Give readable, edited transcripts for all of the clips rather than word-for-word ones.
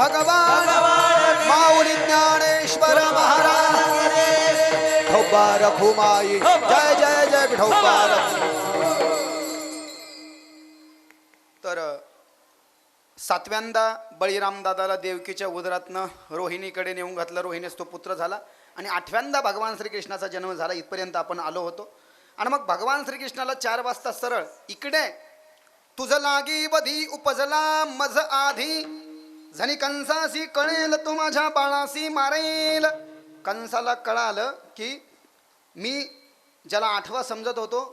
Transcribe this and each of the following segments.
भगवान माऊली ज्ञानेश्वर महाराज विठोबा रखुमाई जय जय जय विठोबा तर सातव्यांदा बळीराम दादाला देवकीच्या उदरातनं रोहिणीकडे नेऊन घातलं. रोहिणीस तो पुत्र झाला आणि आठव्यांदा भगवान श्रीकृष्णाचा जन्म झाला. इथपर्यंत आपण आलो होतो. आणि मग भगवान श्रीकृष्णाला 4 वाजता सरळ इकडे तुझ लागी वधी उपजला मज आधी झणी कंसासी कळेल तो माझ्या बाळासी मारेल. कंसाला कळालं की मी ज्याला 8वा समजत होतो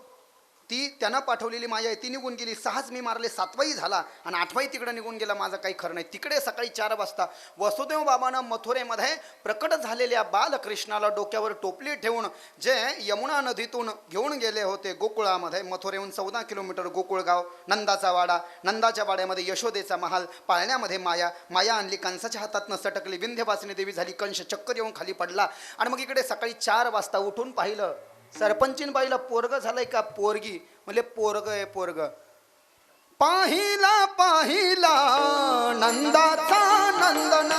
ती त्यानं पाठवलेली माया आहे, ती निघून गेली. 6च मी मारले, 7वाही झाला आणि 8वाही तिकडे निघून गेला. माझं काही खरं नाही. तिकडे सकाळी 4 वाजता वसुदेव बाबानं मथुरेमध्ये प्रकट झालेल्या बालकृष्णाला डोक्यावर टोपली ठेवून जे यमुना नदीतून घेऊन गेले होते गोकुळामध्ये. मथुरेहून 14 किलोमीटर गोकुळ गाव, नंदाचा वाडा, नंदाच्या वाड्यामध्ये यशोदेचा महाल, पाळण्यामध्ये माया. माया आणली, कंसाच्या हातातनं सटकली, विंध्यवासिनी देवी झाली, कंस चक्कर येऊन खाली पडला. आणि मग इकडे सकाळी 4 वाजता उठून पाहिलं, सरपंचीन बाईला पोरग झालंय का पोरगी? म्हणजे पोरग आहे पोरग. पाहिला पाहिला नंदाचा नंदन,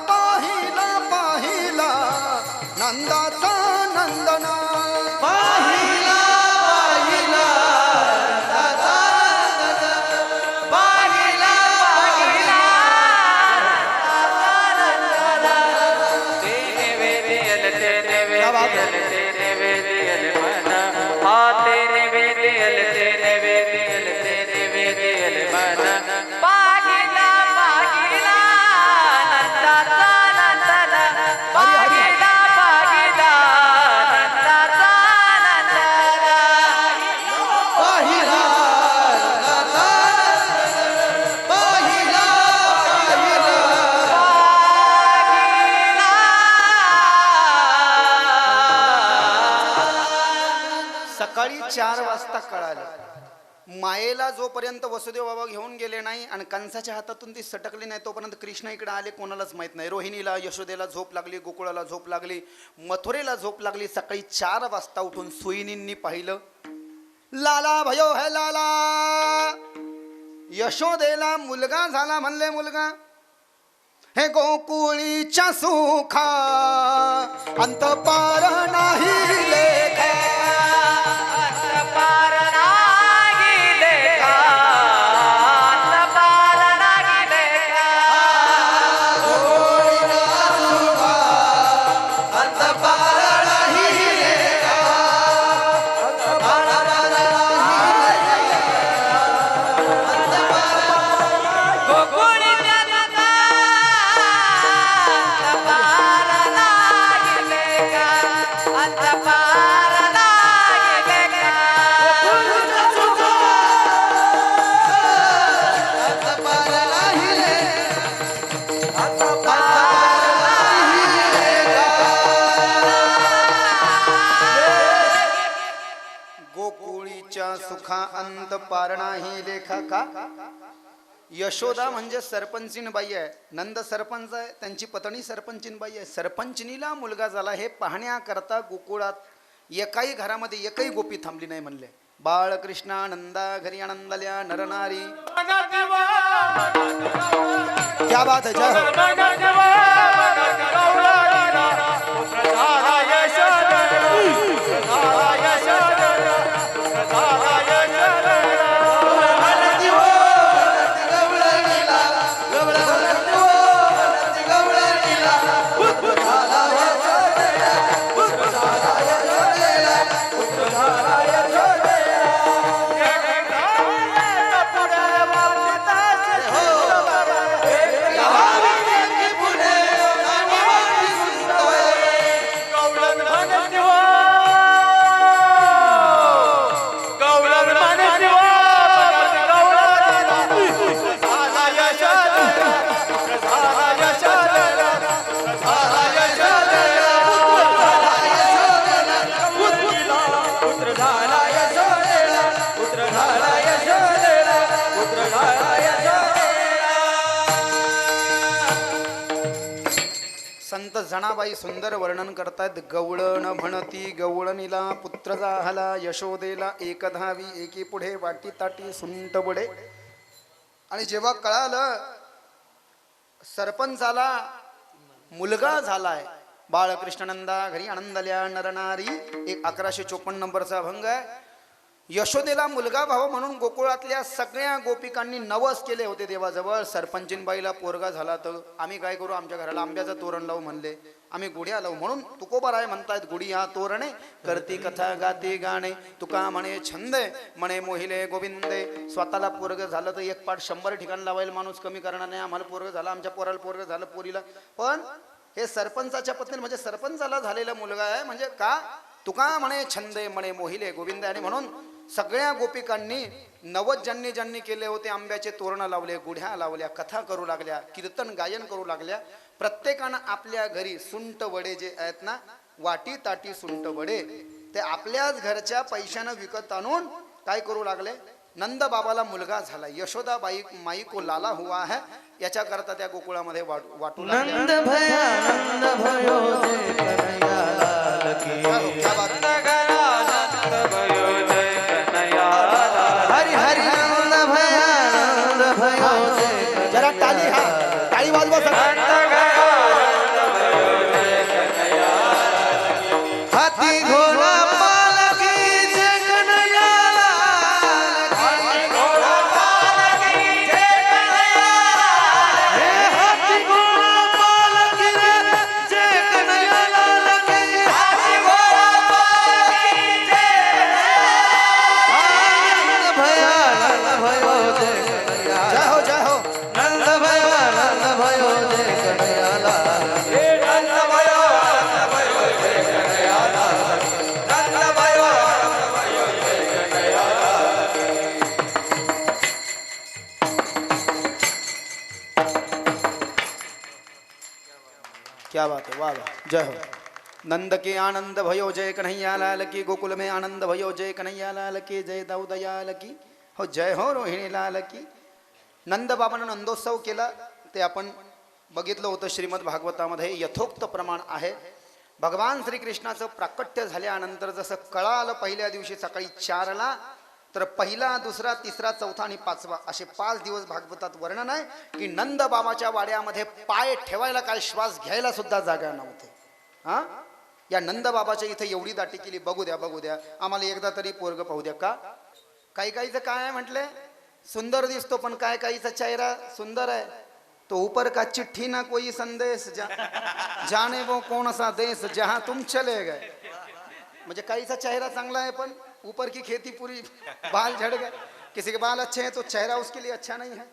पाहिला पाहिला नंदाचा नंदन, पाहिला पाहिला नंदाचा नंदन, पाहिला पाहिला सकाळी 4 वाजता कळालं. मायेला जोपर्यंत वसुदेव बाबा घेऊन गेले नाही आणि कंसाच्या हातातून ती सटकली नाही तोपर्यंत कृष्ण इकडे आले कोणालाच माहित नाही. रोहिणीला यशोदेला झोप लागली, गोकुळाला झोप लागली, मथुरेला झोप लागली. सकाळी 4 वाजता उठून सुईनींनी पाहिलं, लाला भयो है लाला. यशोदेला मुलगा झाला. म्हणले मुलगा हे गोकुळीच्या सुखा अंत पार नाही लेखा, सुखा अंत पार नाही लेखा. का? यशोदा म्हणजे सरपंचीन बाई आहे, नंद सरपंच आहे, त्यांची पत्नी सरपंचीन बाई आहे. सरपंचनीला मुलगा झाला हे पाहण्याकरता गोकुळात एकाही घरामध्ये एकही गोपी थांबली नाही. म्हणले बाळकृष्णा नंदा घरी आनंदल्या नरनारी. क्या बात है, जय हो. संत जनाबाई सुंदर वर्णन करतात. गवळण म्हणती गवळणीला पुत्र झाला, यशोदेला एक धावी एकी पुढे वाटी ताटी सुंट बुडे. आणि जेव्हा कळालं सरपंचाला मुलगा झालाय. बाळकृष्णानंदा घरी आनंदल्या नरनारी, एक 1154 नंबरचा अभंग आहे. यशोदेला मुलगा भाव म्हणून गोकुळातल्या सगळ्या गोपिकांनी नवस केले होते देवाजवळ. सरपंचीनबाईला पोरगा झाला तर आम्ही काय करू, आमच्या घराला आंब्याचं तोरण लावू म्हणले, आम्ही गुढ्या लावू. म्हणून तुकोबाराय म्हणतायत, गुढी हा तोरणे करती कथा गाते गाणे, तुका म्हणे छंदे म्हणे मोहिले गोविंदे. स्वतःला पोरग झालं तर एक पाठ 100 ठिकाण लावायला माणूस कमी करणार नाही. आम्हाला पोरग झालं, आमच्या पोराला पोरग झालं, पोरीला. पण हे सरपंचाच्या पत्नी म्हणजे सरपंचाला झालेला मुलगा आहे. म्हणजे का, तुका म्हणे छंदे म्हणे मोहिले गोविंद. आणि म्हणून सगळ्या गोपिकांनी नवद ज्यांनी केले होते आंब्याचे तोरण लावले, गुढ्या लावल्या, कथा करू लागल्या, कीर्तन गायन करू लागल्या. प्रत्येकानं आपल्या घरी सुंट वडे जे आहेत ना, वाटी ताटी सुंट वडे, ते आपल्याच घरच्या पैशानं विकत आणून काय करू लागले, नंद बाबाला मुलगा झाला, यशोदा बाई माई को लाला हुआ है, याच्या करता त्या गोकुळामध्ये वाटू लागले. नंद भया नंद भयो जय कन्हैया लाल की. क्या बात है. नंद भयो जय कन्हैया लाल. हरि हरि नंद भया नंद भयो जय कन्हैया. जरा टाळी, हा टाळी वाजवा सगळं. हाती घोडा पालकी जय कन्हैया लाल की. घोडा पालकी जय कन्हैया लाल. हे हाती घोडा पालकी जय कन्हैया लाल की. हाती घोडा पालकी जय नंद भया नंद भयो जय कन्हैया. जय हो जय हो. नंद भया नंद भयो जय कन्हैया लाल. हे नंद भयो नंद भयो जय कन्हैया लाल. नंद भयो नंद भयो जय कन्हैया लाल. क्या बात है, वाह वाह, जय हो. नंद के आनंद भयो जय कन्हैया लाल की, गोकुल में आनंद भयो जय कन्हैया लाल की, जय दाऊदयाल की. हो जय हो रोहिणी लाल की. नंद बाबांना नंदोत्सव केला ते आपण बघितलं होतं श्रीमद भागवतामध्ये, यथोक्त प्रमाण आहे. भगवान श्रीकृष्णाचं प्राकट्य झाल्यानंतर जसं कळालं पहिल्या दिवशी सकाळी 4ला, तर पहिला, दुसरा, तिसरा, चौथा आणि 5वा असे 5 दिवस भागवतात वर्णन आहे की नंद बाबाच्या वाड्यामध्ये पाय ठेवायला, काय श्वास घ्यायला सुद्धा जागा नव्हते. हा, या नंद बाबाच्या इथे एवढी दाटी केली, बघू द्या आम्हाला एकदा तरी पोरग पाहू द्या. का, काही काहीचं काय आहे म्हटले, सुंदर दिसतो पण काय काहीचा चेहरा सुंदर आहे, तो ऊपर का चिट्ठी ना कोई संदेश, जाने वो कौन सा देश जहां तुम चले गए. म्हणजे काहीचा चेहरा चांगला आहे पण ऊपर की खेती पूरी बाल झड़ गए. किसी के बाल अच्छे हैं तो चेहरा उसके लिए अच्छा नहीं है.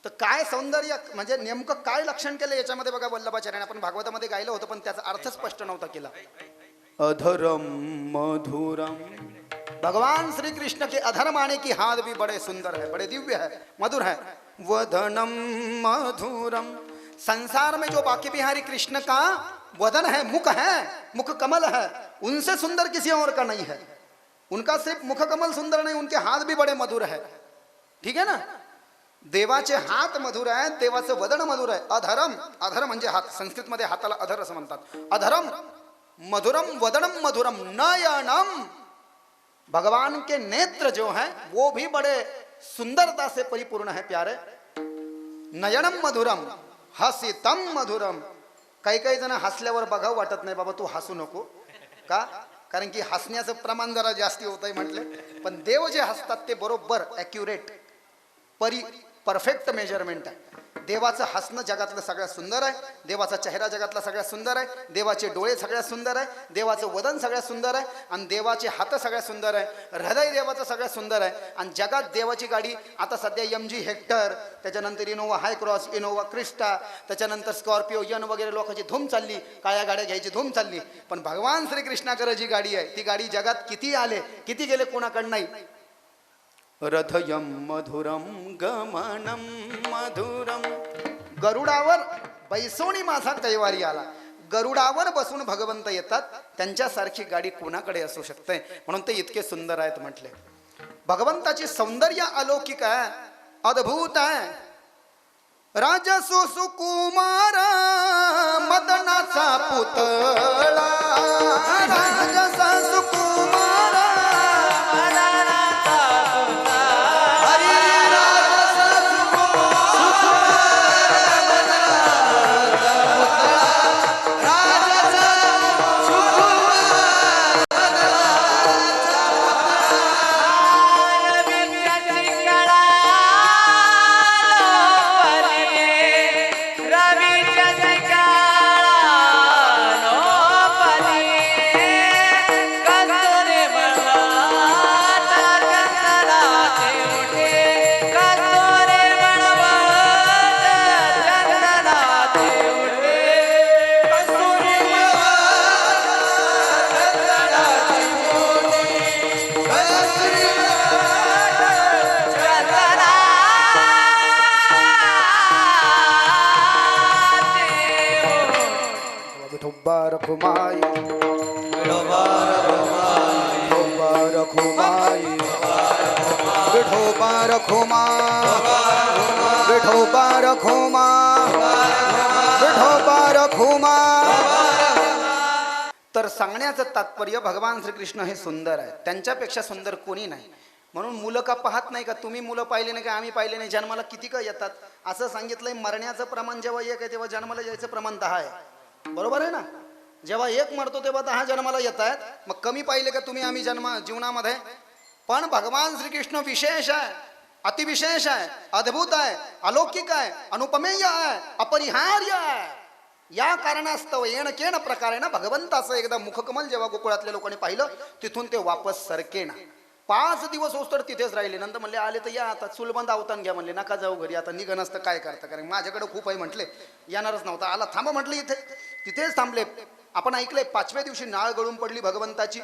तर काय सौंदर्य म्हणजे नेमकं काय लक्षण केलं याच्यामध्ये बघा. वल्लभाचार्याने आपण भागवतामध्ये गायलं होतं पण त्याचा अर्थ स्पष्ट नव्हता केला. अधरम मधुरम, भगवान श्री कृष्ण के अधर माने की हाथ भी बड़े सुंदर है, बड़े दिव्य है, मधुर है. वदनम मधुरम, संसार में जो बाकी बिहारी कृष्ण का वदन है, मुख है, मुख कमल है, उनसे सुंदर किसी और का नहीं है. उनका सिर्फ मुख कमल सुंदर नहीं, उनके हाथ भी बड़े मधुर है. ठीक है ना. देवाचे हात मधुर आहेत, देवाचं वदन मधुर आहे. अधरम, अधर म्हणजे हात, संस्कृत मध्ये हाताला अधर असं म्हणतात. अधरम मधुरम वदनम मधुरम नयनम, भगवान के नेत्र जो हैं वो भी बड़े सुंदरता से परिपूर्ण है, प्यारे. नयनम मधुरम हसितम मधुरम. काही काही जण हसल्यावर बघावं वाटत नाही, बाबा तू हसू नको. का, कारण की हसण्याचं प्रमाण जरा जास्ती होत आहे म्हटले. पण देव जे हसतात ते बरोबर ॲक्युरेट, परफेक्ट मेजरमेंट आहे. देवाचं हसणं जगातलं सगळ्यात सुंदर आहे, देवाचा चेहरा जगातला सगळ्यात सुंदर आहे, देवाचे डोळे सगळ्यात सुंदर आहे, देवाचं वदन सगळ्यात सुंदर आहे, आणि देवाचे हात सगळ्यात सुंदर आहे, हृदय देवाचं सगळ्यात सुंदर आहे. आणि जगात देवाची गाडी आता सध्या MG हेक्टर, त्याच्यानंतर इनोवा हाय क्रॉस, इनोवा क्रिस्टा, त्याच्यानंतर स्कॉर्पिओ यन वगैरे लोकांची धूम चालली, काळ्या गाड्या घ्यायची धूम चालली. पण भगवान श्रीकृष्णाकडे जी गाडी आहे ती गाडी जगात किती आले किती गेले कोणाकडे नाही. रथयम मधुरम गमनम मधुरम, गरुडावर बैसोणी माझा कैवारी आला. गरुडावर बसून भगवंत येतात, त्यांच्यासारखी गाडी कोणाकडे असू शकते. म्हणून ते इतके सुंदर आहेत म्हटले. भगवंताची सौंदर्य अलौकिक आहे, अद्भुत आहे. राजसु सुकुमार मदनाचा पुतळा, राजसा सुकुमार विठोबा रखुमाई विठोबा रखुमाई विठोबा रखुमा विठोबा रखुमा विठोबा रखुमा. तर सांगण्याचं तात्पर्य भगवान श्रीकृष्ण हे सुंदर आहे, त्यांच्यापेक्षा सुंदर कोणी नाही. म्हणून मुलं का पाहत नाही का, तुम्ही मुलं पाहिले नाही का, आम्ही पाहिले नाही, जन्माला किती का येतात असं सांगितलंय. मरण्याचं प्रमाण जेव्हा एक आहे तेव्हा जन्माला यायचं प्रमाण 10 आहे. बरोबर आहे ना? जेव्हा एक मरतो तेव्हा 10 जन्माला येत आहेत. मग कमी पाहिले का तुम्ही आम्ही जीवनामध्ये? पण भगवान श्रीकृष्ण विशेष आहे, अतिविशेष आहे, अद्भुत आहे, अलौकिक आहे, अनुपमेय आहे, अपरिहार्य आहे. या कारणास्तव येण केण प्रकारे ना भगवंताचं एकदा मुखकमल जेव्हा गोकुळातल्या लोकांनी पाहिलं तिथून ते वापस सरकेना. 5 दिवस होस्तर तिथेच राहिले. नंतर म्हणले आले तर या आता चुलबंद अवतान घ्या. म्हणले नका जाऊ घरी, आता निघन असतं काय करता, कारण माझ्याकडे खूप आहे म्हटले, येणारच नव्हता. आला थांबा म्हटलं इथे, तिथेच थांबले. आपण ऐकलंय 5व्या दिवशी नाळ गळून पडली भगवंताची,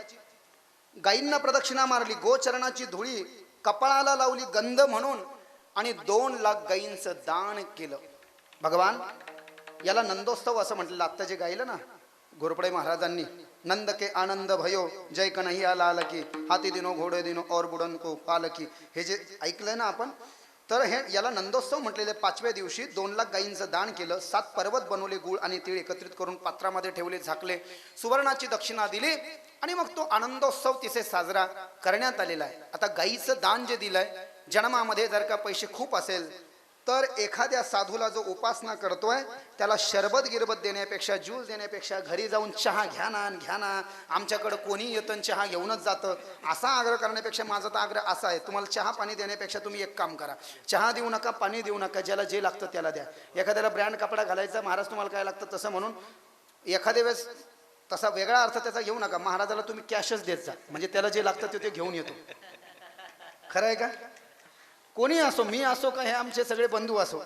गायींना प्रदक्षिणा मारली, गोचरणाची धुळी कपाळाला लावली गंध म्हणून, आणि 2 लाख गायींचं दान केलं. भगवान याला नंदोत्सव असं म्हटलं. आत्ता जे गायलं ना घोरपडे महाराजांनी, नंद के आनंद भयो जय कन्हैया लाल की, हाती दिनो घोडे दिनो और बुडन को पालकी, हे जे ऐकलंय ना आपण, तर हे याला नंदोत्सव म्हटलेले. 5व्या दिवशी 2 लाख गायींचं दान केलं, 7 पर्वत बनवले, गुळ आणि तीळ एकत्रित करून पात्रामध्ये ठेवले, झाकले, सुवर्णाची दक्षिणा दिली, आणि मग तो आनंदोत्सव तिथे साजरा करण्यात आलेला आहे. आता गायीचं दान जे दिलंय, जन्मामध्ये जर का पैसे खूप असेल तर एखाद्या साधूला जो उपासना करतोय त्याला शरबत गिरबत देण्यापेक्षा, ज्यूस देण्यापेक्षा घरी जाऊन चहा घ्या ना, आमच्याकडे कोणी येतं चहा घेऊनच जातं, असा आग्रह करण्यापेक्षा माझा तर आग्रह असा आहे, तुम्हाला चहा पाणी देण्यापेक्षा तुम्ही एक काम करा, चहा देऊ नका, पाणी देऊ नका, ज्याला जे लागतं त्याला द्या. एखाद्याला ब्रँड कपडा घालायचा, महाराज तुम्हाला काय लागतं तसं म्हणून एखाद्या वेळेस तसा वेगळा अर्थ त्याचा घेऊ नका. महाराजाला तुम्ही कॅशच देत जा, म्हणजे त्याला जे लागतं ते घेऊन येतो. खरं आहे का? कोणी असो, मी असो का हे आमचे सगळे बंधू असो,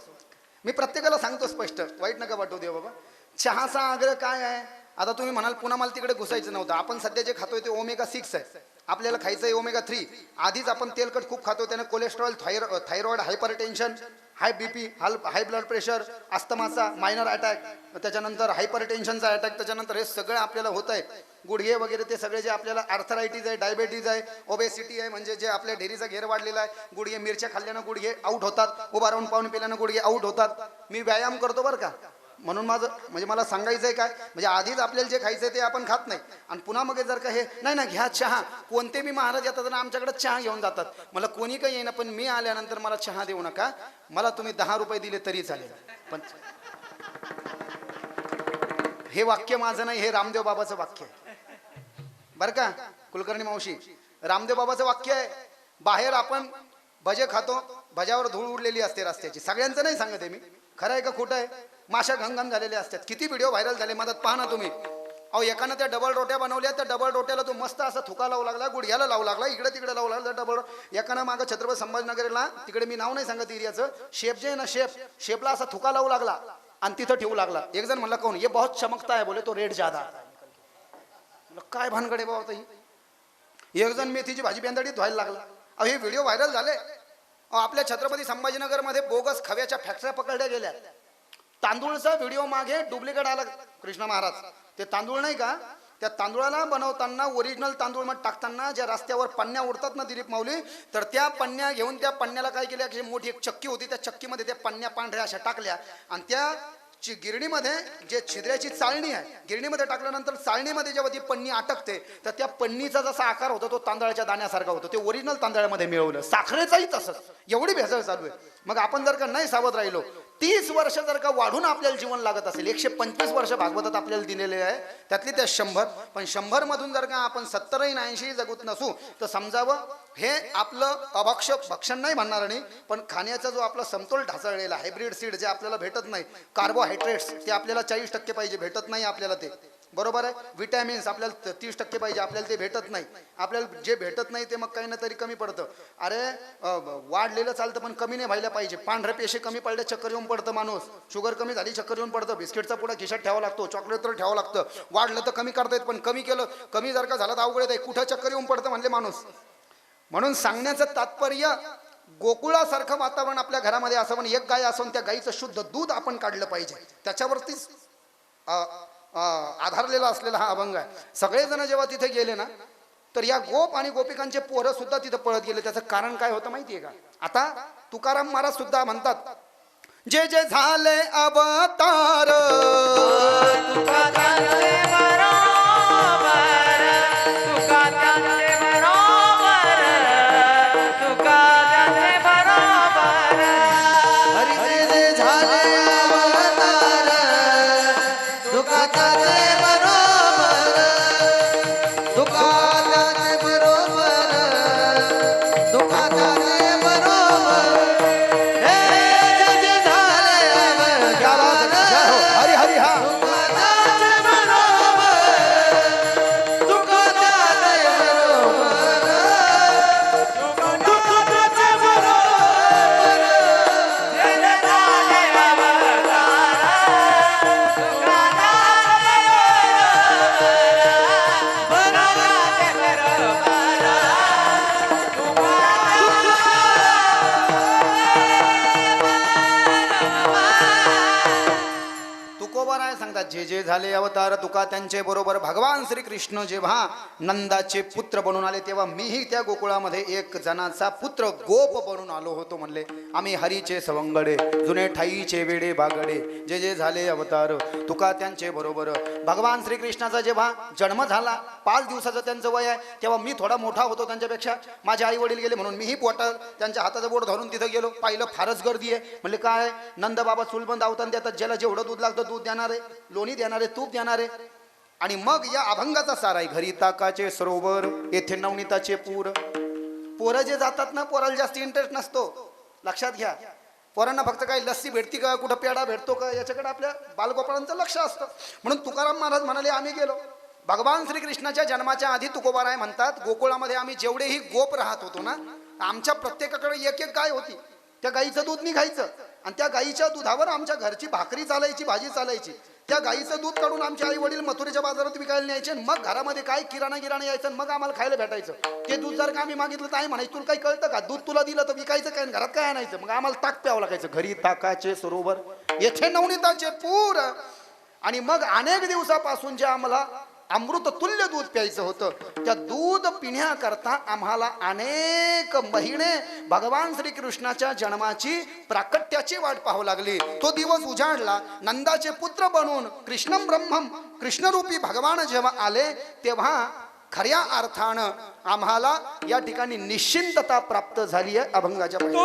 मी प्रत्येकाला सांगतो स्पष्ट, वाईट नका वाटू दे बाबा. चहाचा आग्रह काय आहे? आता तुम्ही म्हणाल पुन्हा मला तिकडे घुसायचं नव्हतं. आपण सध्या जे खातोय ते ओमेगा 6 आहे, आपल्याला खायचं आहे ओमेगा 3. आधीच आपण तेलकट खूप खातो, त्याने cholesterol, thyroid, hypertension, high BP, high blood pressure, अस्थमाचा मायनर अटॅक, त्याच्यानंतर हायपरटेन्शनचा अटॅक, त्याच्यानंतर हे सगळं आपल्याला होत आहे. गुडघे वगैरे ते सगळे जे आपल्याला आर्थरायटिस आहे, डायबेटीज आहे, ओबेसिटी आहे, म्हणजे जे आपल्या ढेरीचा घेर वाढलेला आहे, गुडघे, मिरच्या खाल्ल्यानं गुडघे आऊट होतात, उभा राहून पाऊन पिल्यानं गुडघे आऊट होतात. मी व्यायाम करतो बरं का, म्हणून माझं म्हणजे मला सांगायचं आहे काय, म्हणजे आधीच आपल्याला जे खायचं आहे ते आपण खात नाही, आणि पुन्हा मग जर का हे नाही ना घ्या चहा, कोणते मी महाराज येतात ना आमच्याकडे चहा घेऊन जातात, मला कोणी काही येईना, पण मी आल्यानंतर मला चहा देऊ नका, मला तुम्ही 10 रुपये दिले तरी चालेल. पण हे वाक्य माझं नाही, हे रामदेव बाबाचं वाक्य आहे बरं का कुलकर्णी मावशी, रामदेव बाबाचं वाक्य आहे. बाहेर आपण भजे खातो, भज्यावर धूळ उडलेली असते रस्त्याची, सगळ्यांचं नाही सांगत आहे मी, खरं आहे का खोटं आहे? माशा घंघन झालेल्या असतात, किती व्हिडिओ व्हायरल झाले, मदत पहा ना तुम्ही. अहो एकानं त्या डबल रोट्या बनवल्या, त्या डबल रोट्याला तो मस्त असा थुका लावू लागला, गुडघ्याला लावू लागला, इकडे तिकडे लावू लागला डबल. एकानं मागं छत्रपती संभाजीनगरला, तिकडे मी नाव नाही सांगत एरियाचं, शेप जे आहे ना शेपला असा थुका लावू लागला आणि तिथं ठेवू लागला. एक जण म्हणला कोण ये बहुत चमकता है, बोले तो रेट ज्यादा. काय भानगडे बाबा ताई. एक जण मेथीची भाजी बेंदडीत धुवायला लागला. अहो हे व्हिडिओ व्हायरल झाले. आपल्या छत्रपती संभाजीनगरमध्ये बोगस खव्याच्या फॅक्टऱ्या पकडल्या गेल्या. तांदूळचा व्हिडिओ मागे डुप्लिकेट आला कृष्ण महाराज, ते तांदूळ नाही का, त्या तांदूळाला बनवताना ओरिजिनल तांदूळ मध्ये टाकताना ज्या रस्त्यावर पन्न्या उडतात ना दिलीप माऊली, तर त्या पन्न्या घेऊन त्या पन्न्याला काय केल्या, की मोठी एक चक्की होती, त्या चक्कीमध्ये त्या पन्न्या पांढऱ्या अशा टाकल्या, आणि त्या गिरणीमध्ये जे छिद्र्याची चाळणी आहे, गिरणीमध्ये टाकल्यानंतर चाळणीमध्ये जेव्हा ती पन्नी अटकते तर त्या पन्नीचा जसा आकार होतो तो तांदळाच्या दाण्यासारखा होतो, ते ओरिजिनल तांदळामध्ये मिळवलं. साखरेचाही तसंच, एवढी भेसळ चालू आहे. मग आपण जर का नाही सावध राहिलो, 30 वर्ष जर का वाढून आपल्याला जीवन लागत असेल, 125 वर्ष भागवतात आपल्याला दिलेले आहे, त्यातली त्या 100, पण 100 मधून जर का आपण 70-80 जगत नसू तर समजावं हे आपलं भक्षण नाही म्हणणार नाही, पण खाण्याचा जो आपला समतोल ढासळलेला, हायब्रिड सीड जे आपल्याला भेटत नाही, कार्बोहायड्रेट्स ते आपल्याला 40% पाहिजे, भेटत नाही आपल्याला ते, बरोबर आहे. विटॅमिन्स आपल्याला 30% पाहिजे, आपल्याला ते भेटत नाही. आपल्याला जे भेटत नाही ते मग काही ना तरी कमी पडतं. अरे वाढलेलं चालतं पण कमी नाही व्हायला पाहिजे. पांढरे पेशी कमी पडले चक्कर येऊन पडतं माणूस, शुगर कमी झाली चक्कर येऊन पडतं, बिस्किटचा पुढा खिशात ठेवावा लागतो, चॉकलेट तर ठेवावं लागतं. वाढलं तर कमी करता येत, पण कमी केलं, कमी जर का झालं तर अवघड आहे, कुठं चक्कर येऊन पडतं म्हणले माणूस. म्हणून सांगण्याचं तात्पर्य, गोकुळासारखं वातावरण आपल्या घरामध्ये असावं, एक गाय असून त्या गाईचं शुद्ध दूध आपण काढलं पाहिजे, त्याच्यावरतीच आधारलेला असलेला हा अभंग आहे. सगळेजण जेव्हा तिथे गेले ना तर या गोप आणि गोपिकांचे पोरं सुद्धा तिथे पळत गेले. त्याचं कारण काय होतं माहितीये का? आता तुकाराम महाराज सुद्धा म्हणतात, जे जे झाले अवतार तुका त्यांचे बरोबर, तुका त्यांचे बरोबर, तुका त्यांचे बरोबर. हरी जे जे झाले अवतार, तुका त्यांचे बरोबर, तुका त्यांचे बरोबर, तुका त्यांचे बरोबर. हे जे जे झाले अवतार, हरी हरी हा तुकोबाराय सांगतात, जे जे झाले अवतार तुका त्यांचे बरोबर. भगवान श्रीकृष्ण जेव्हा नंदाचे पुत्र बनून आले तेव्हा मीही त्या गोकुळामध्ये एक जणाचा पुत्र गोप बनून आलो होतो. म्हणले आम्ही हरीचे सवंगडे, जुने ठाईचे वेडे बागडे. जे जे झाले अवतार तुका त्यांचे बरोबर. भगवान श्रीकृष्णाचा जेव्हा जन्म झाला, 5 दिवसाचं त्यांचं वय आहे, तेव्हा मी थोडा मोठा होतो त्यांच्यापेक्षा. माझे आई वडील गेले म्हणून मीही पोटात त्यांच्या हाताचं बोट धरून तिथं गेलो. पाहिलं फारच गर्दी आहे. म्हणले काय नंद बाबा चुलबंद आवताना देतात, ज्याला जेवढं दूध लागतं दूध देणार आहे, लोणी देणार आहे, तूप देणार आहे. आणि मग या अभंगाचा सार आहे, घरी ताकाचे सरोवर, येथे नवनीताचे पूर. पोरं जे जातात ना, पोराला जास्त इंटरेस्ट नसतो. लक्षात घ्या, पोरांना फक्त काही लस्सी भेटती का, कुठं पेढा भेटतो का, याच्याकडे आपल्या बालगोपाळांचं लक्ष असतं. म्हणून तुकाराम महाराज म्हणाले आम्ही गेलो. भगवान श्रीकृष्णाच्या जन्माच्या आधी तुकोबाराय म्हणतात, गोकुळामध्ये आम्ही जेवढेही गोप राहत होतो ना, आमच्या प्रत्येकाकडे एक एक गाय होती. त्या गाईचं दूध निघायचं आणि त्या गाईच्या दुधावर आमच्या घरची भाकरी चालायची, भाजी चालायची. त्या गाईचं दूध काढून आमचे आई वडील मथुरेच्या बाजारात विकायला न्यायचे. मग घरामध्ये काय किराणा यायचं, मग आम्हाला खायला भेटायचं. ते दूध जर का आम्ही मागितलं तर आई म्हणायचं, तुला काही कळतं का, दूध तुला दिलं तर विकायचं काय, घरात काय आणायचं. मग आम्हाला ताक प्यावं लागायचं. घरी ताकाचे सरोवर, येथे नवनीताचे पूर. आणि मग अनेक दिवसापासून जे आम्हाला अमृत तुल्य दूध प्यायचं होतं, त्या दूध पिण्याकरता आम्हाला अनेक महिने भगवान श्रीकृष्णाच्या जन्माची प्राकट्याची वाट पाहावी लागली. तो दिवस उजाडला. नंदाचे पुत्र बनून कृष्णम ब्रह्मम कृष्णरूपी भगवान जेव्हा आले तेव्हा खऱ्या अर्थानं आम्हाला या ठिकाणी निश्चिंतता प्राप्त झाली आहे. अभंगाच्या हरी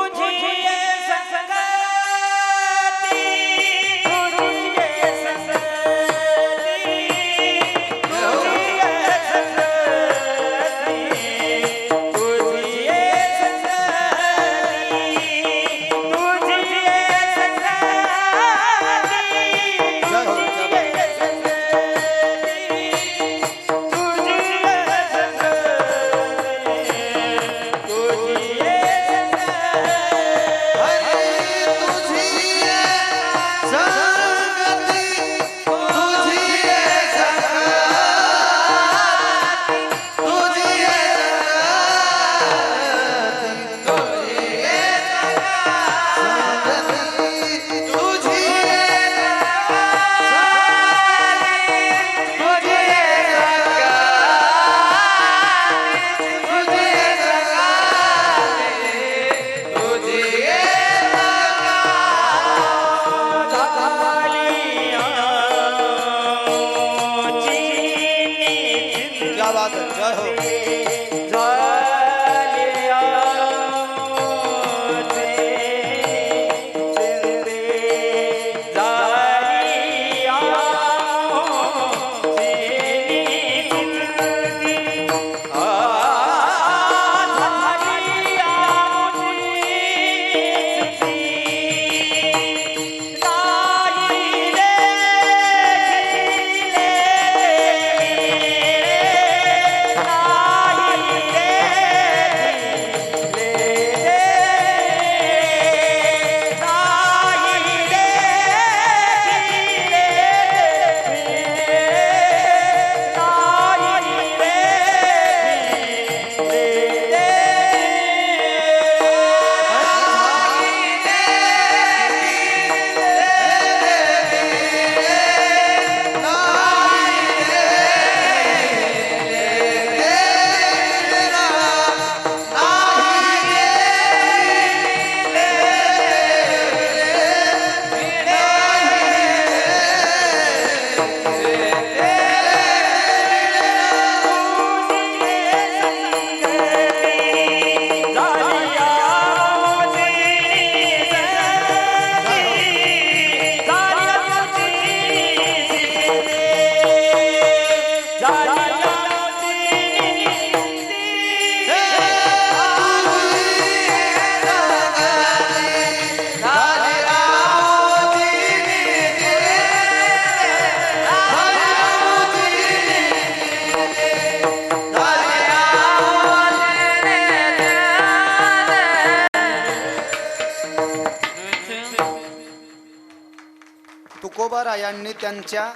तुकोबारायांनी त्यांच्या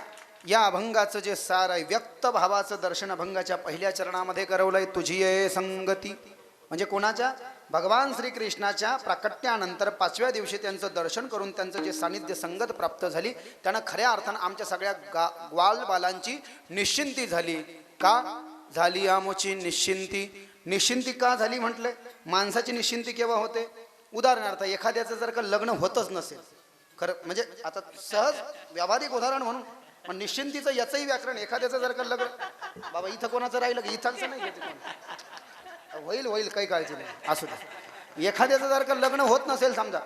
या अभंगाचं जे सार आहे व्यक्त भावाचं दर्शन अभंगाच्या पहिल्या चरणामध्ये करवलंय. तुझी ये संगती म्हणजे कोणाच्या? भगवान श्रीकृष्णाच्या प्राकट्यानंतर 5व्या दिवशी त्यांचं दर्शन करून त्यांचं जे सानिध्य संगत प्राप्त झाली त्यानं खऱ्या अर्थानं आमच्या सगळ्या ग्वाल बालांची निश्चिंती झाली. का झाली आमची निश्चिंती? निश्चिंती का झाली म्हटले? माणसाची निश्चिंती केव्हा होते? उदाहरणार्थ एखाद्याचं जर का लग्न होतच नसेल, खरं म्हणजे आता सहज व्यावहारिक उदाहरण म्हणून, पण निश्चिंतीचं याचंही व्याकरण, एखाद्याचं जर का लग्न, बाबा इथं कोणाचं राहिलं की इथंचं नाही घेते, होईल होईल काही काळजी नाही, असू दे. एखाद्याचं जर का लग्न होत नसेल, समजा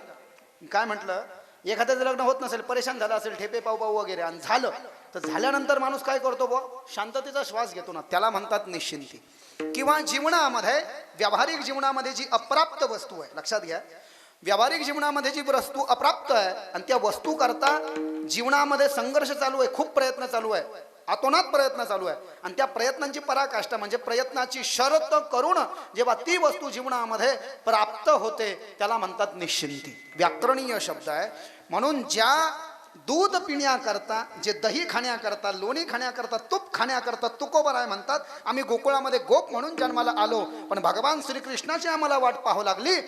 काय म्हटलं, एखाद्याचं लग्न होत नसेल, परेशान झालं असेल, ठेपे पाऊ पाऊ वगैरे, आणि झालं तर झाल्यानंतर माणूस काय करतो बो? शांततेचा श्वास घेतो ना, त्याला म्हणतात निश्चिंती. किंवा जीवनामध्ये, व्यावहारिक जीवनामध्ये जी अप्राप्त वस्तू आहे, लक्षात घ्या, व्यावहारिक जीवनामध्ये जी वस्तू अप्राप्त आहे आणि त्या वस्तू करता जीवनामध्ये संघर्ष चालू आहे, खूप प्रयत्न चालू आहे, अतोनात प्रयत्न चालू आहे, आणि त्या प्रयत्नांची पराकाष्ठा म्हणजे प्रयत्नाची शर्त करून जेव्हा ती वस्तू जीवनामध्ये प्राप्त होते त्याला म्हणतात निश्चिंती. व्याकरणीय शब्द आहे. म्हणून ज्या दूध पिण्याकरता, जे दही खाण्याकरता, लोणी खाण्याकरता, तूप खाण्याकरता तुकोबाराय म्हणतात, आम्ही गोकुळामध्ये गोप म्हणून जन्माला आलो, पण भगवान श्रीकृष्णाची आम्हाला वाट पाहावी लागली,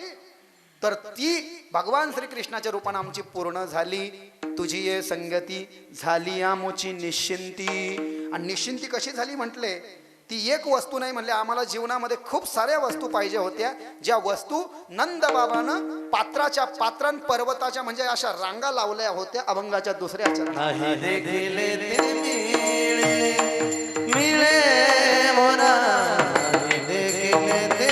तर ती भगवान श्रीकृष्णाच्या रूपाने आमची पूर्ण झाली. तुझी ये संगती झाली आमची निश्चिंती. आणि निश्चिंती कशी झाली म्हटले? ती एक वस्तू नाही म्हणले, आम्हाला जीवनामध्ये खूप साऱ्या वस्तू पाहिजे होत्या, ज्या वस्तू नंद बाबानं पात्राच्या पात्रां पर्वताच्या म्हणजे अशा रांगा लावल्या होत्या अभंगाच्या दुसऱ्या चरणात. नाही देखिले ते मिळे मिळे मोरा, नाही देखिले ते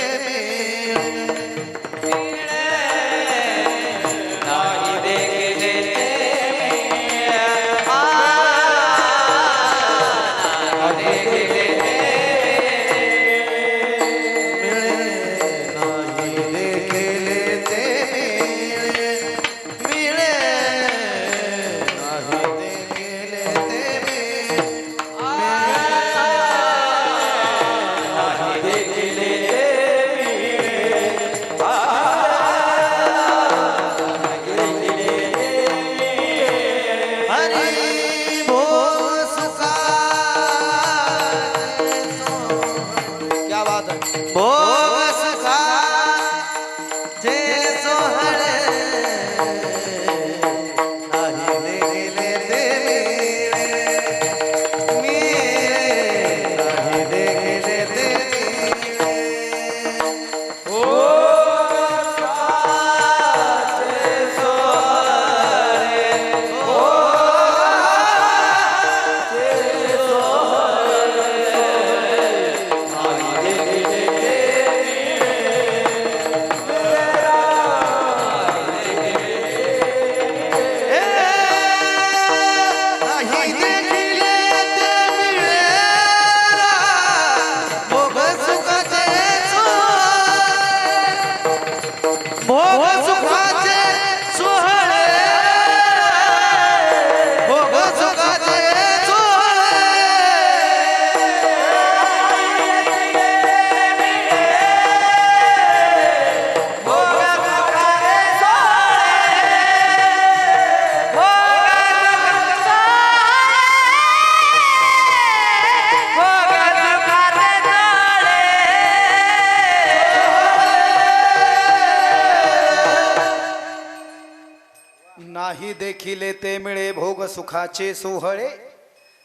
नाही देखिले ते मिळे भोग सुखाचे सोहळे.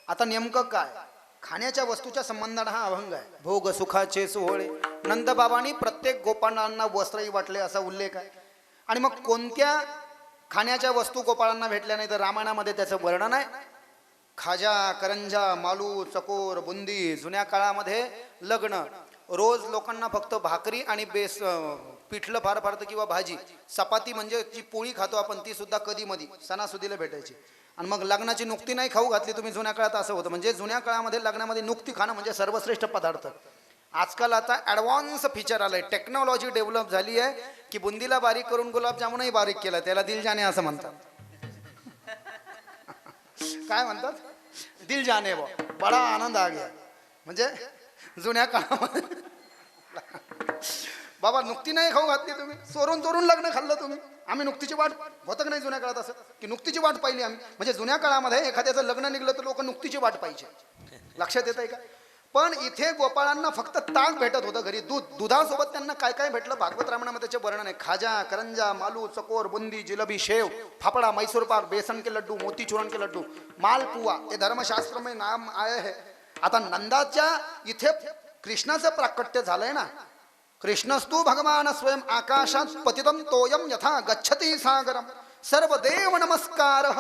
आता नेमकं काय? खाण्याच्या वस्तूच्या संबंधाने हा अभंग आहे. भोग सुखाचे सोहळे. नंदबाबांनी प्रत्येक गोपाळांना वस्त्रही वाटले असा उल्लेख आहे. आणि मग कोणत्या खाण्याच्या वस्तू गोपाळांना भेटल्या नाही तर रामायणामध्ये त्याचं वर्णन आहे. खाजा, करंजा, मालू, चकोर, बुंदी. जुन्या काळामध्ये लग्न, रोज लोकांना फक्त भाकरी आणि पिठलं फार फार किंवा भाजी, चपाती म्हणजे जी पोळी खातो आपण ती सुद्धा कधी मधी सणासुदीला भेटायची. आणि मग लग्नाची नुकती नाही खाऊ घातली तुम्ही. जुन्या काळात असं होतं. म्हणजे जुन्या काळामध्ये लग्नामध्ये नुकती खाणं म्हणजे सर्वश्रेष्ठ पदार्थ. आजकाल आता ॲडव्हान्स फीचर आलंय, टेक्नॉलॉजी डेव्हलप झाली आहे की बुंदीला बारीक करून गुलाबजामुनही बारीक केला, त्याला दिल जाने असं म्हणतात. काय म्हणतात? दिल जाने. बडा आनंद आ गया. म्हणजे जुन्या काळामध्ये बाबा नुकती नाही खाऊ घातली तुम्ही, चोरून चोरून लग्न खाल्लं तुम्ही. आम्ही नुकतीची वाट होतं का नाही जुन्या काळात असं की नुकतीची वाट पाहिली आम्ही. म्हणजे जुन्या काळामध्ये एखाद्याचं लग्न निघलं तर लोक नुकतीची वाट पाहिजे. लक्षात येत आहे का? पण इथे गोपाळांना फक्त ताक भेटत होतं घरी, दूध. दुधासोबत त्यांना काय काय भेटलं भागवत रामायणामध्ये त्याचे वर्णन आहे. खाजा, करंजा, मालू, चकोर, बुंदी, जिलेबी, शेव, फाफड़ा, मैसूर पाक, बेसन के लड्डू, मोतीचूरन के लड्डू, मालपुआ, हे धर्मशास्त्र में नाम आए है. आता नंदाच्या इथे कृष्णाचं प्राकट्य झालंय ना. कृष्णस्तु भगवान स्वयं आकाशात पतितं तोयम यथा गच्छति सागरम सर्वदेव नमस्कार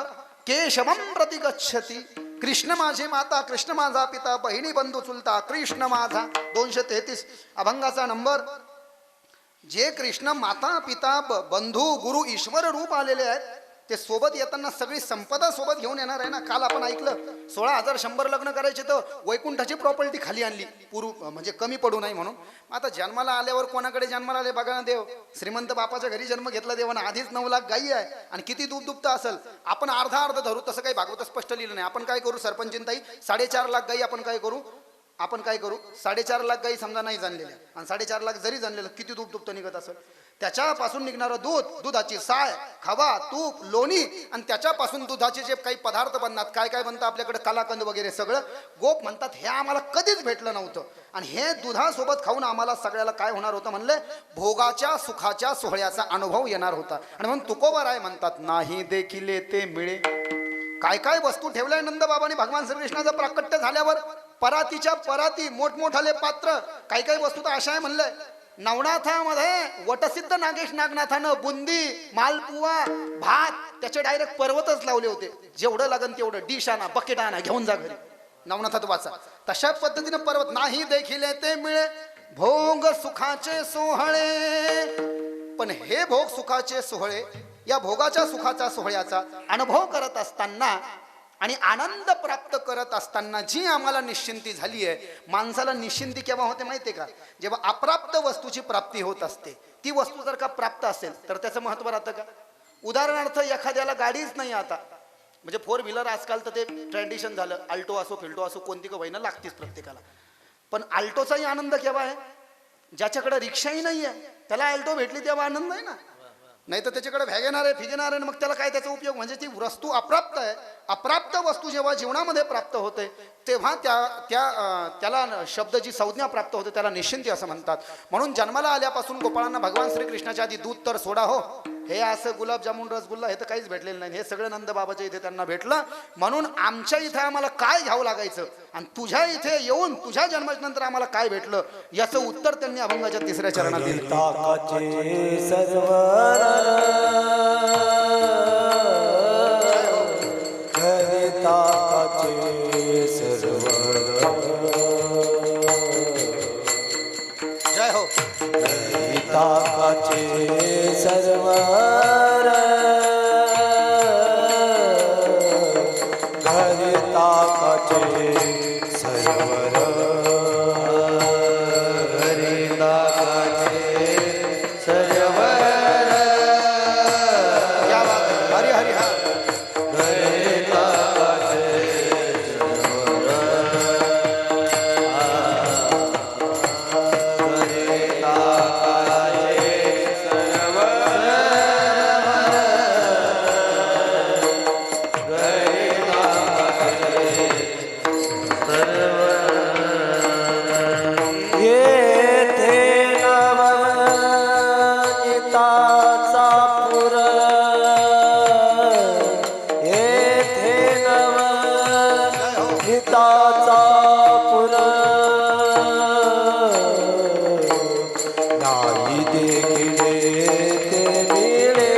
केशवम प्रति गच्छति. कृष्ण माझी माता, कृष्ण माझा पिता, बहिणी बंधू चुलता, कृष्ण माझा. 233 अभंगाचा नंबर. जे कृष्ण माता पिता बंधू गुरु ईश्वर रूप आलेले आहेत ते सोबत येताना सगळी संपदा सोबत घेऊन येणार आहे ना. काल आपण ऐकलं 16,100 लग्न करायचे तर वैकुंठाची प्रॉपर्टी खाली आणली म्हणजे कमी पडू नये म्हणून. आता जन्माला आल्यावर कोणाकडे जन्माला आले बघा ना देव. श्रीमंत बापाच्या घरी जन्म घेतला देवानं, आधीच 9 लाख गायी आहे आणि किती दूध दुभतं असेल. आपण अर्धा धरू तसं काही भागवत स्पष्ट लिहिलं नाही. आपण काय करू सरपंचीनताई, 4.5 लाख गायी आपण काय करू 4.5 लाख गायी समजा नाही जाणलेल्या आणि 4.5 लाख जरी जाणलेलं किती दूध दुभतं निघत असेल. त्याच्यापासून निघणारं दूध, दुधाची साय, खवा, तूप, लोणी आणि त्याच्यापासून दुधाचे जे काही पदार्थ बनतात, काय काय बनतं आपल्याकडे कलाकंद वगैरे सगळं गोप म्हणतात. हे आम्हाला कधीच भेटलं नव्हतं आणि हे दुधासोबत खाऊन आम्हाला सगळ्याला काय होणार होतं म्हणले, भोगाच्या सुखाच्या सोहळ्याचा अनुभव येणार होता. आणि म्हणून तुकोबाराय म्हणतात नाही देखील ते मिळे. काय काय वस्तू ठेवल्या नंदबाबांनी भगवान श्रीकृष्णाचं प्राकट्य झाल्यावर. परातीच्या पराती, मोठमोठाले पात्र. काही काही वस्तू तर अशा आहे म्हणलंय नवनाथामध्ये वटसिद्ध नागेश नागनाथानं बुंदी, मालपुवा, भात त्याचे डायरेक्ट पर्वतच लावले होते. जेवढं लागन तेवढं डिश आणा, बकेट आणा, घेऊन जा घरी. नवनाथात वाचा. तशा पद्धतीने पर्वत. नाही देखील ते मिळे भोग सुखाचे सोहळे. पण हे भोग सुखाचे सोहळे, या भोगाच्या सुखाच्या सोहळ्याचा अनुभव करत असताना आणि आनंद प्राप्त करत असताना जी आम्हाला निश्चिंती झाली आहे. माणसाला निश्चिंती केव्हा होते माहिती आहे का? जेव्हा अप्राप्त वस्तूची प्राप्ती होत असते. ती वस्तू जर का प्राप्त असेल तर त्याचं महत्व राहतं का? उदाहरणार्थ एखाद्याला गाडीच नाही आता, म्हणजे 4 व्हीलर आजकाल तर ते ट्रेडिशन झालं. अल्टो असो, फिल्टो असो, कोणती का वहिनं लागतीच प्रत्येकाला. पण अल्टोचाही आनंद केव्हा आहे? ज्याच्याकडे रिक्षाही नाही आहे त्याला अल्टो भेटली तेव्हा आनंद आहे ना. नाही तर त्याच्याकडे व्हॅगनार आहे, फिगनार आहे, मग त्याला काय त्याचा उपयोग? म्हणजे ती वस्तू अप्राप्त आहे. अप्राप्त वस्तू जेव्हा जीवनामध्ये प्राप्त होते तेव्हा त्याला शब्दाची संज्ञा प्राप्त होते, त्याला निश्चिंती असं म्हणतात. म्हणून जन्माला आल्यापासून गोपाळांना भगवान श्रीकृष्णाच्या आधी दूध तर सोडा हो, हे असं गुलाबजामुन रसगुल्ला हे तर काहीच भेटलेलं नाही. हे सगळं नंदबाबाच्या इथे त्यांना भेटलं. म्हणून आमच्या इथे आम्हाला काय घ्यावं लागायचं आणि तुझ्या इथे येऊन तुझ्या जन्मानंतर आम्हाला काय भेटलं याचं उत्तर त्यांनी अभंगाच्या 3ऱ्या चरणात दिलं. जय हो. ताकाचे सर्वर घरी ताकाचे सर्वर घरी ताकाचे सर्वर. या बात आहे. हरी हरी हा. घरी ताकाचे सर्वर घरी ताकाचे नाही देखिले ते मिले.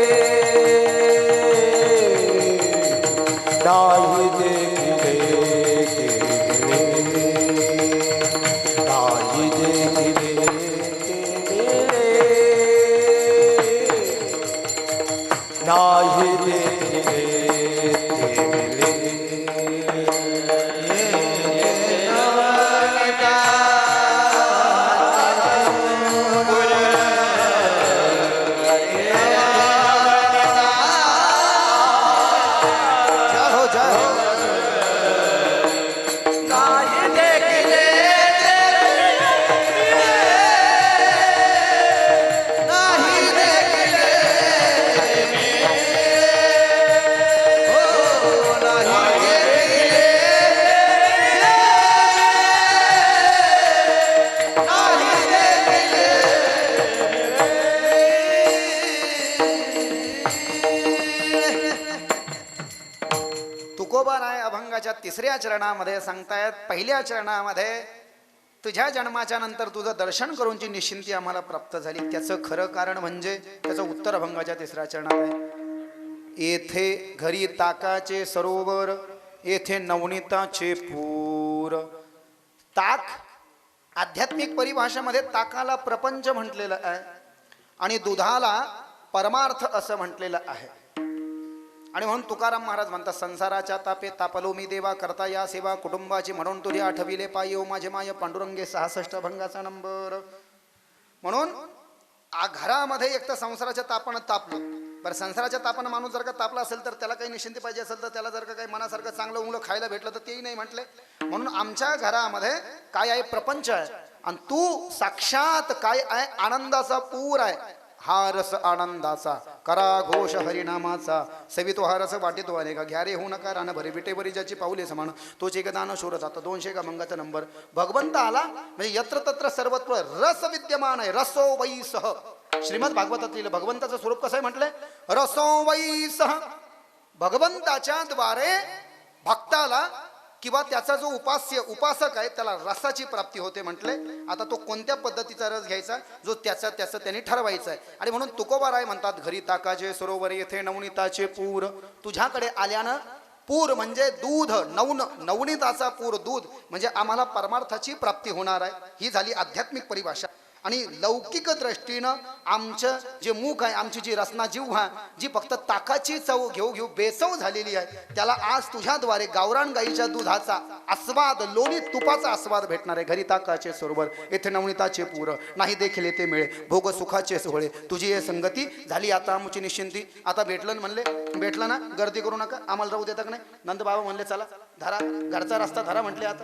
भंगाच्या तिसऱ्या चरणामध्ये सांगतायत, पहिल्या चरणामध्ये तुझ्या जन्माच्या नंतर तुझं दर्शन करून जी निश्चिंती आम्हाला प्राप्त झाली त्याचं खरं कारण म्हणजे त्याचं उत्तर भंगाच्या तिसऱ्या चरणात आहे. येथे घरी ताकाचे सरोवर, येथे नवनीताचे पूर. ताक आध्यात्मिक परिभाषेमध्ये ताकाला प्रपंच म्हटलेलं आहे आणि दुधाला परमार्थ असं म्हटलेलं आहे. आणि म्हणून तुकाराम महाराज म्हणतात, संसाराच्या तापे तापलो मी देवा, करता या सेवा कुटुंबाची, म्हणून तुझे आठविले पायी ओ माझे माय पांडुरंगे. 66 भंगाचा नंबर. म्हणून घरामध्ये एक तर संसाराच्या तापानं तापलं. बरं, संसाराच्या तापानं माणूस जर का तापला असेल तर त्याला काही निश्चिंती पाहिजे असेल तर त्याला जर का काही मनासारखं चांगलं उंगलं खायला भेटलं तर तेही नाही म्हटले. म्हणून आमच्या घरामध्ये काय आहे? प्रपंच आहे. आणि तू साक्षात काय आहे? आनंदाचा पूर आहे. हा रस आनंदाचा, करा घोष हरिनामाचा, सवितो हा रस वाटेतो अनेका, घ्या रे हो नका रान भरे, विटे बरी ज्याची पाऊले समान, तोच एक दान शोर जातं. 200 का मंगाचा नंबर. भगवंत आला म्हणजे यत्र तत्र सर्वत्र रस विद्यमान आहे. रसो वै सह. श्रीमद भागवतात लिहिलं भगवंताचं स्वरूप कसं आहे म्हटलंय? रसो वै सह. भगवंताच्या द्वारे भक्ताला किंवा त्याचा जो उपासक आहे त्याला रसाची प्राप्ती होते म्हटले. आता तो कोणत्या पद्धतीचा रस घ्यायचा जो त्याचं त्यांनी ठरवायचा आहे. आणि म्हणून तुकोबाराय म्हणतात, घरी ताकाचे सरोवर, येथे नवनीताचे पूर. तुझ्याकडे आल्यानं पूर म्हणजे दूध, नवनीताचा पूर दूध म्हणजे आम्हाला परमार्थाची प्राप्ती होणार आहे. ही झाली आध्यात्मिक परिभाषा. आणि लौकिक दृष्टीनं आमचं जे मुख आहे, आमची जी रसना जिव्हा जी फक्त ताकाची चव घेऊ बेचव झालेली आहे, त्याला आज तुझ्याद्वारे गावरान गाईच्या दुधाचा आस्वाद, लोणी तुपाचा आस्वाद भेटणार आहे. घरी ताकाचे सरोवर, येथे नवनीताचे पूर, नाही देखील येते मिळे भोग सुखाचे सोहळे, तुझी हे संगती झाली आता आमची निश्चिंती. आता भेटलं म्हणले, भेटलं ना, गर्दी करू नका, आम्हाला राहू देता का नाही? नंद बाबा म्हणले, चला धरा घरचा रस्ता धरा. म्हटले आता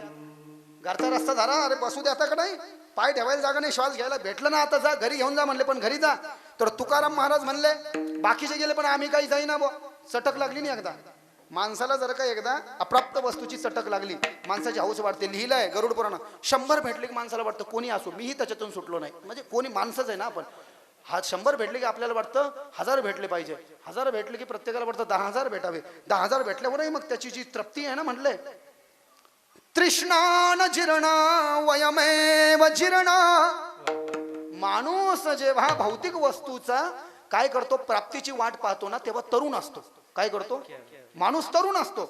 घरचा रस्ता धरा. अरे बसू देता का नाही? पाय ठेवायला जागा नाही, श्वास घ्यायला भेटलं ना, आता जा घरी घेऊन जा म्हणले. पण घरी जा तर तुकाराम महाराज म्हणले, बाकीचे गेले पण आम्ही काही जाईना बो. चटक लागली नाही एकदा माणसाला, जर का एकदा अप्राप्त वस्तूची चटक लागली माणसाची हौस वाढते. लिहिलंय गरुड पुराण, 100 भेटले की माणसाला वाटतं कोणी असो, मीही त्याच्यातून सुटलो नाही, म्हणजे कोणी माणसंच आहे ना आपण. 100 भेटले की आपल्याला वाटतं 1000 भेटले पाहिजे. 1000 भेटले की प्रत्येकाला वाटतं 10,000 भेटावे. 10,000 भेटल्यावरही मग त्याची जी तृप्ती आहे ना, म्हटलंय तृष्णा न जीर्णा वयमेव जीर्णा. माणूस जेव्हा भौतिक वस्तूचा काय करतो, प्राप्तीची वाट पाहतो ना, तेव्हा तरुण असतो. काय करतो माणूस? तरुण असतो.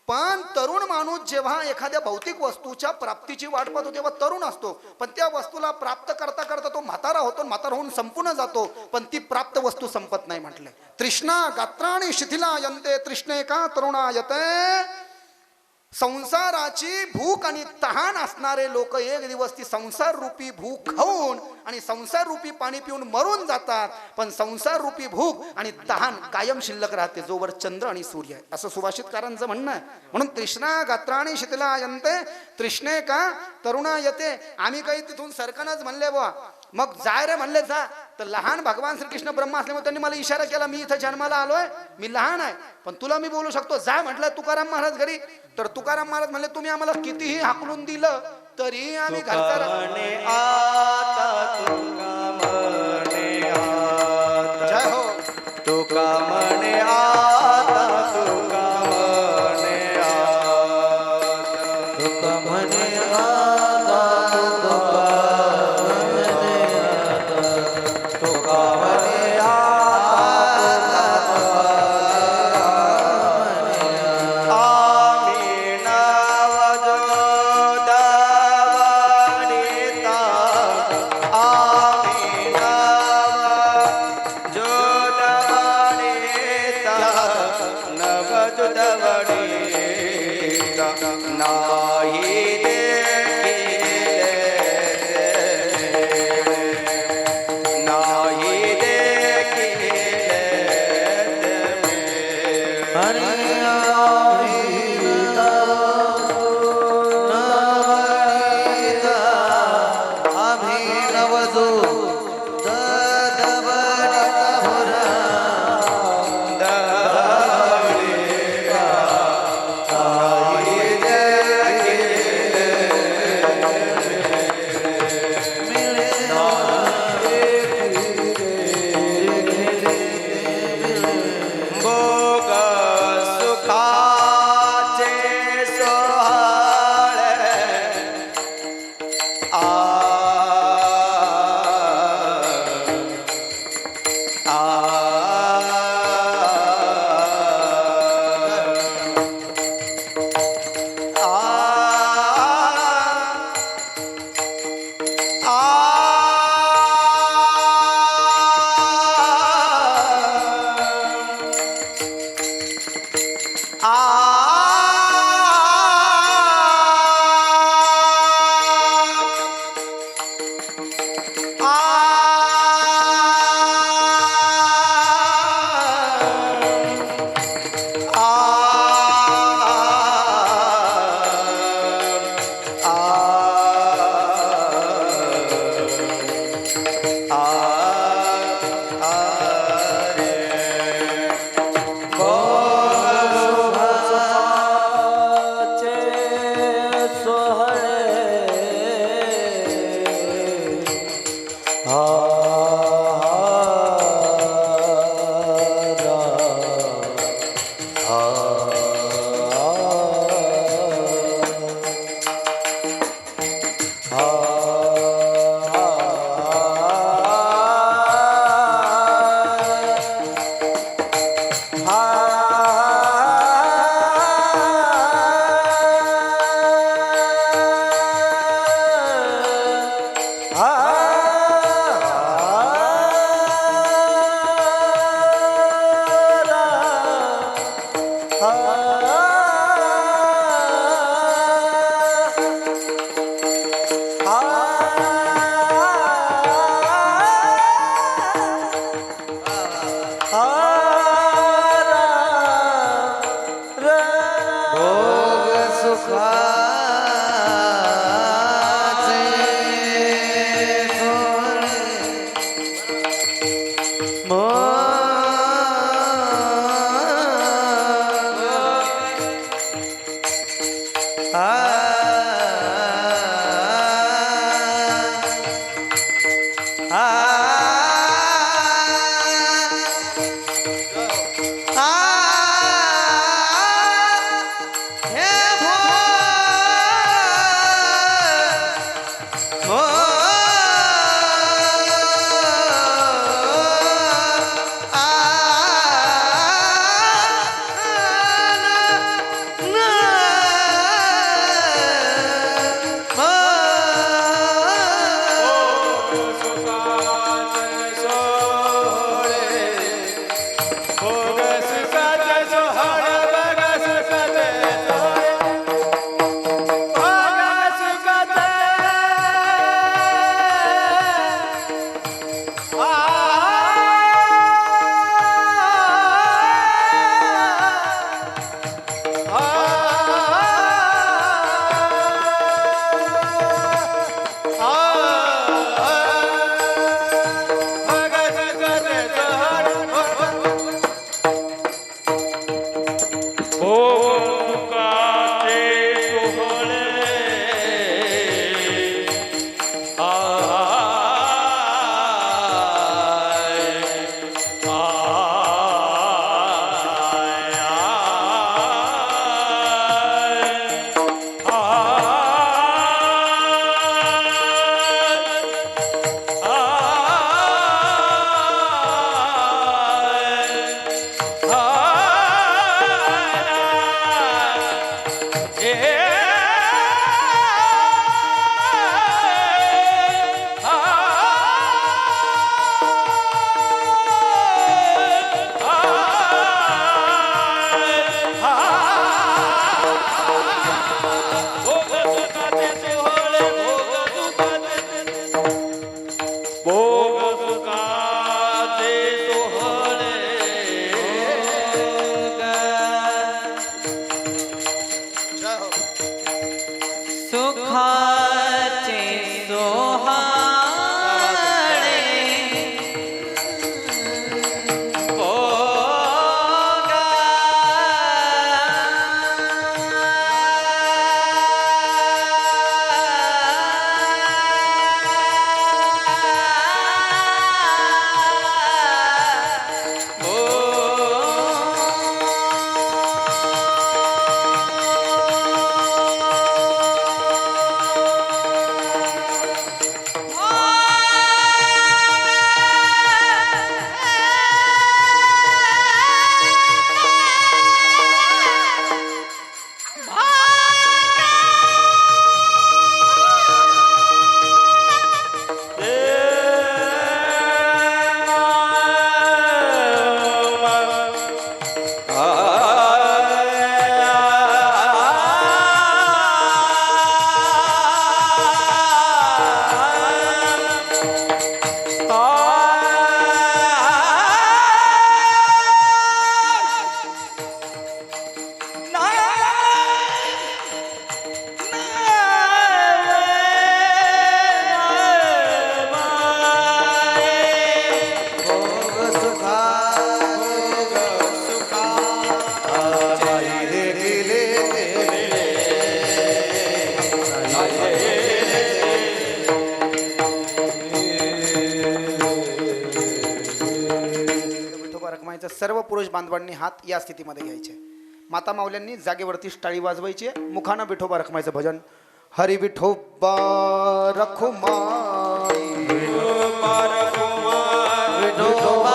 पण तरुण माणूस जेव्हा एखाद्या भौतिक वस्तूच्या प्राप्तीची वाट पाहतो तेव्हा तरुण असतो. पण त्या वस्तूला प्राप्त करता करता तो म्हातारा होतो, म्हातारा होऊन संपूर्ण जातो, पण ती प्राप्त वस्तू संपत नाही म्हटलंय. तृष्णा गात्राणी शिथिला यंते तृष्णे का तरुणायते. संसाराची भूक आणि तहान असणारे लोक एक दिवस ती संसार रूपी भूक खाऊन आणि संसार रूपी पाणी पिऊन मरून जातात. पण संसार रूपी भूक आणि तहान कायम शिल्लक राहते जोवर चंद्र आणि सूर्य आहे, असं सुभाषितकारांचं म्हणणं आहे. म्हणून तृष्णा गात्राणी शिथिला यंते तृष्णे का तरुणा येते. आम्ही काही तिथून सरकनच म्हणले बुवा, मग जाय रे म्हणले जा. तर लहान भगवान श्रीकृष्ण ब्रह्मा असल्यामुळे त्यांनी मला इशारा केला, मी इथं जन्माला आलोय, मी लहान आहे, पण तुला मी बोलू शकतो, जा म्हटलं तुकाराम महाराज घरी. तर तुकाराम महाराज म्हणले, तुम्ही आम्हाला कितीही हाकलून दिलं तरी आम्ही घरचा जय हो तुका म्हणे आता, तुका म्हणे आता, तुका म्हणे आता, तुका म्हणे आता, आम्ही नाव जोडवणीता, आम्ही नाव जोडवणीता, नव जोडवणीता, नाही नाही बोगस शुभ सर्व पुरुष बांधवांनी हात या स्थितीमध्ये घ्यायचे. माता माऊल्यांनी जागेवरती टाळी वाजवायची. मुखानं विठोबा रखमायचं भजन. हरी विठोबा रखुमाई विठोबा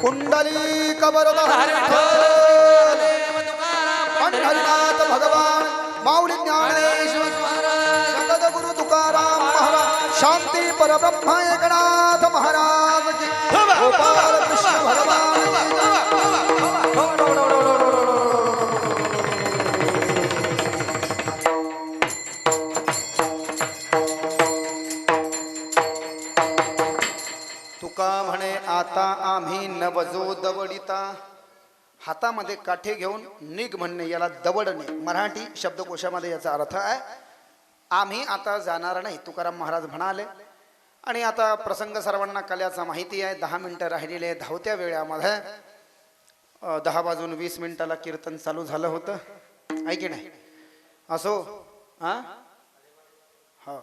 कुंडली कबरद पंढरीनाथ भगवान माऊली ज्ञानेश्वर सद्गुरु तुकाराम महाराज शांती परब्रह्म एकनाथ महाराज की गोपाल कृष्ण भगवान तुका म्हणे आता आम्ही नवजो दवडिता. हातामध्ये काठे घेऊन निघ म्हणणे याला दवडणे मराठी शब्दकोशामध्ये याचा अर्थ आहे. आम्ही आता जाणार नाही तुकाराम महाराज म्हणाले. आणि आता प्रसंग सर्वांना कल्याचा माहिती आहे. 10 मिनिटं राहिलेले धावत्या वेळामध्ये 10:20 कीर्तन चालू झालं होतं आहे की नाही. असो हां हो.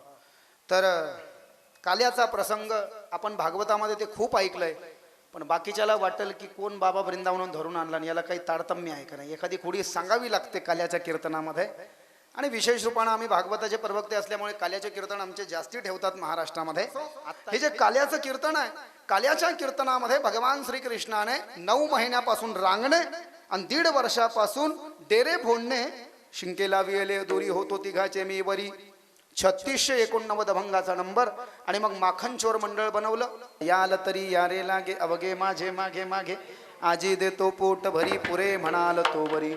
तर काल्याचा प्रसंग आपण भागवतामध्ये ते खूप ऐकलंय. पण बाकीच्याला वाटेल की कोण बाबा वृंदावनून धरून आणला आणि याला काही तारतम्य आहे का नाही. एखादी खोडी सांगावी लागते काल्याच्या कीर्तनामध्ये. आणि विशेष रूपानं आम्ही भागवताचे प्रवक्ते असल्यामुळे काल्याचे कीर्तन आमचे जास्ती ठेवतात महाराष्ट्रामध्ये. हे जे काल्याचं कीर्तन आहे काल्याच्या कीर्तनामध्ये भगवान श्रीकृष्णाने 9 महिन्यापासून रांगणे आणि 1.5 वर्षापासून डेरे फोडणे शिंकेला वियले दोरी होतो तिघाचे मी वरी 3689 अभंगाचा नंबर. आणि मग माखनचोर मंडळ बनवलं. याल तरी यारे लागे अवगे माझे मागे मागे आजी देतो पोट भरी पुरे म्हणाल तो बरी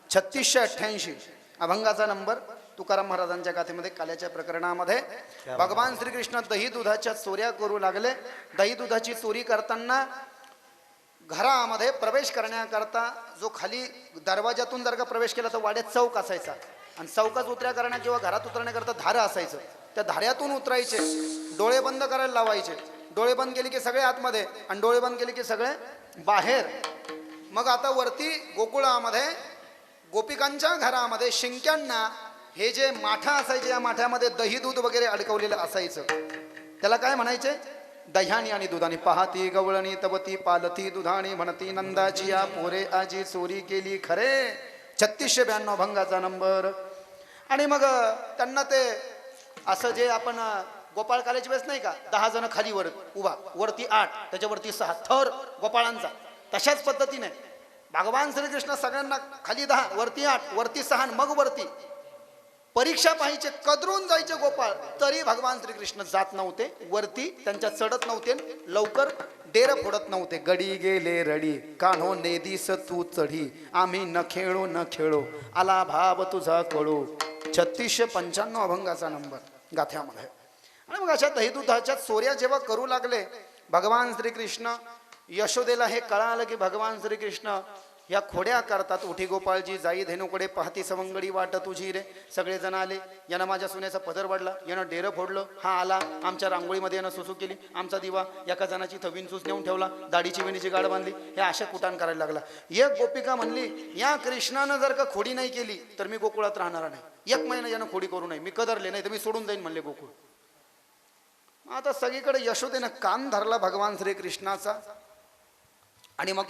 3688 अभंगाचा नंबर तुकाराम महाराजांच्या गाथेमध्ये काल्याच्या प्रकरणामध्ये. भगवान श्रीकृष्ण दही दुधाच्या चोऱ्या करू लागले. दही दुधाची चोरी करताना घरामध्ये प्रवेश करण्याकरता जो खाली दरवाजातून जर का प्रवेश केला तर वाड्यात चौक असायचा. आणि चौकात उतऱ्या करण्या किंवा घरात उतरण्याकरता धारं असायचं. त्या धाऱ्यातून उतरायचे. डोळे बंद करायला लावायचे. डोळे बंद केले की सगळे आतमध्ये आणि डोळे बंद केले की सगळे बाहेर. मग आता वरती गोकुळामध्ये गोपिकांच्या घरामध्ये शिंक्यांना हे जे माठा असायचे या माठ्यामध्ये दही दूध वगैरे अडकवलेलं असायचं. त्याला काय म्हणायचे दह्यानी आणि दुधानी. पाहती गवळणी तवती पालती दुधाणी म्हणती नंदाची या पोरे आजी चोरी केली खरे 3692 अभंगाचा नंबर. आणि मग त्यांना ते असं जे आपण गोपाळ काल्याची वेळेस नाही का 10 जण खाली वर उभा वरती 8 त्याच्यावरती 6 थर गोपाळांचा. तशाच पद्धतीने भगवान श्रीकृष्ण सगळ्यांना खाली 10 वरती 8 वरती 6 मग वरती परीक्षा पाहायचे. कदरून जायचे गोपाळ तरी भगवान श्रीकृष्ण जात नव्हते वरती. त्यांच्या चढत नव्हते लवकर डेर फोडत नव्हते. गडी गेले रडी कान्हो नेदीस तू चढी आम्ही न खेळो न खेळो आला भाव तुझा कळो 3695 अभंगाचा नंबर गाथ्यामध्ये. आणि मग अशा दहीदुधाच्या चोऱ्या जेव्हा करू लागले भगवान श्रीकृष्ण यशोदेला हे कळालं की भगवान श्रीकृष्ण या खोड्या करतात. उठी गोपाळजी जाई धेनुकडे पाहती सवंगडी वाट तुझी रे. सगळेजण आले. यानं माझ्या सोन्याचा पदर वाढला. यानं डेरं फोडलं. हा आला आमच्या रांगोळीमध्ये यानं सुसू केली. आमचा दिवा एका जणाची थवीन चूस नेऊन ठेवला. दाढीची वेणीची गाड बांधली. हे अशा कुटाण करायला लागला. एक गोपिका म्हणली या कृष्णानं जर का खोडी नाही केली तर मी गोकुळात राहणार नाही. 1 महिना यानं खोडी करू नये. मी कदरले नाही तर मी सोडून जाईन म्हणले गोकुळ. आता सगळीकडे यशोदेनं कान धरला भगवान श्रीकृष्णाचा. आणि मग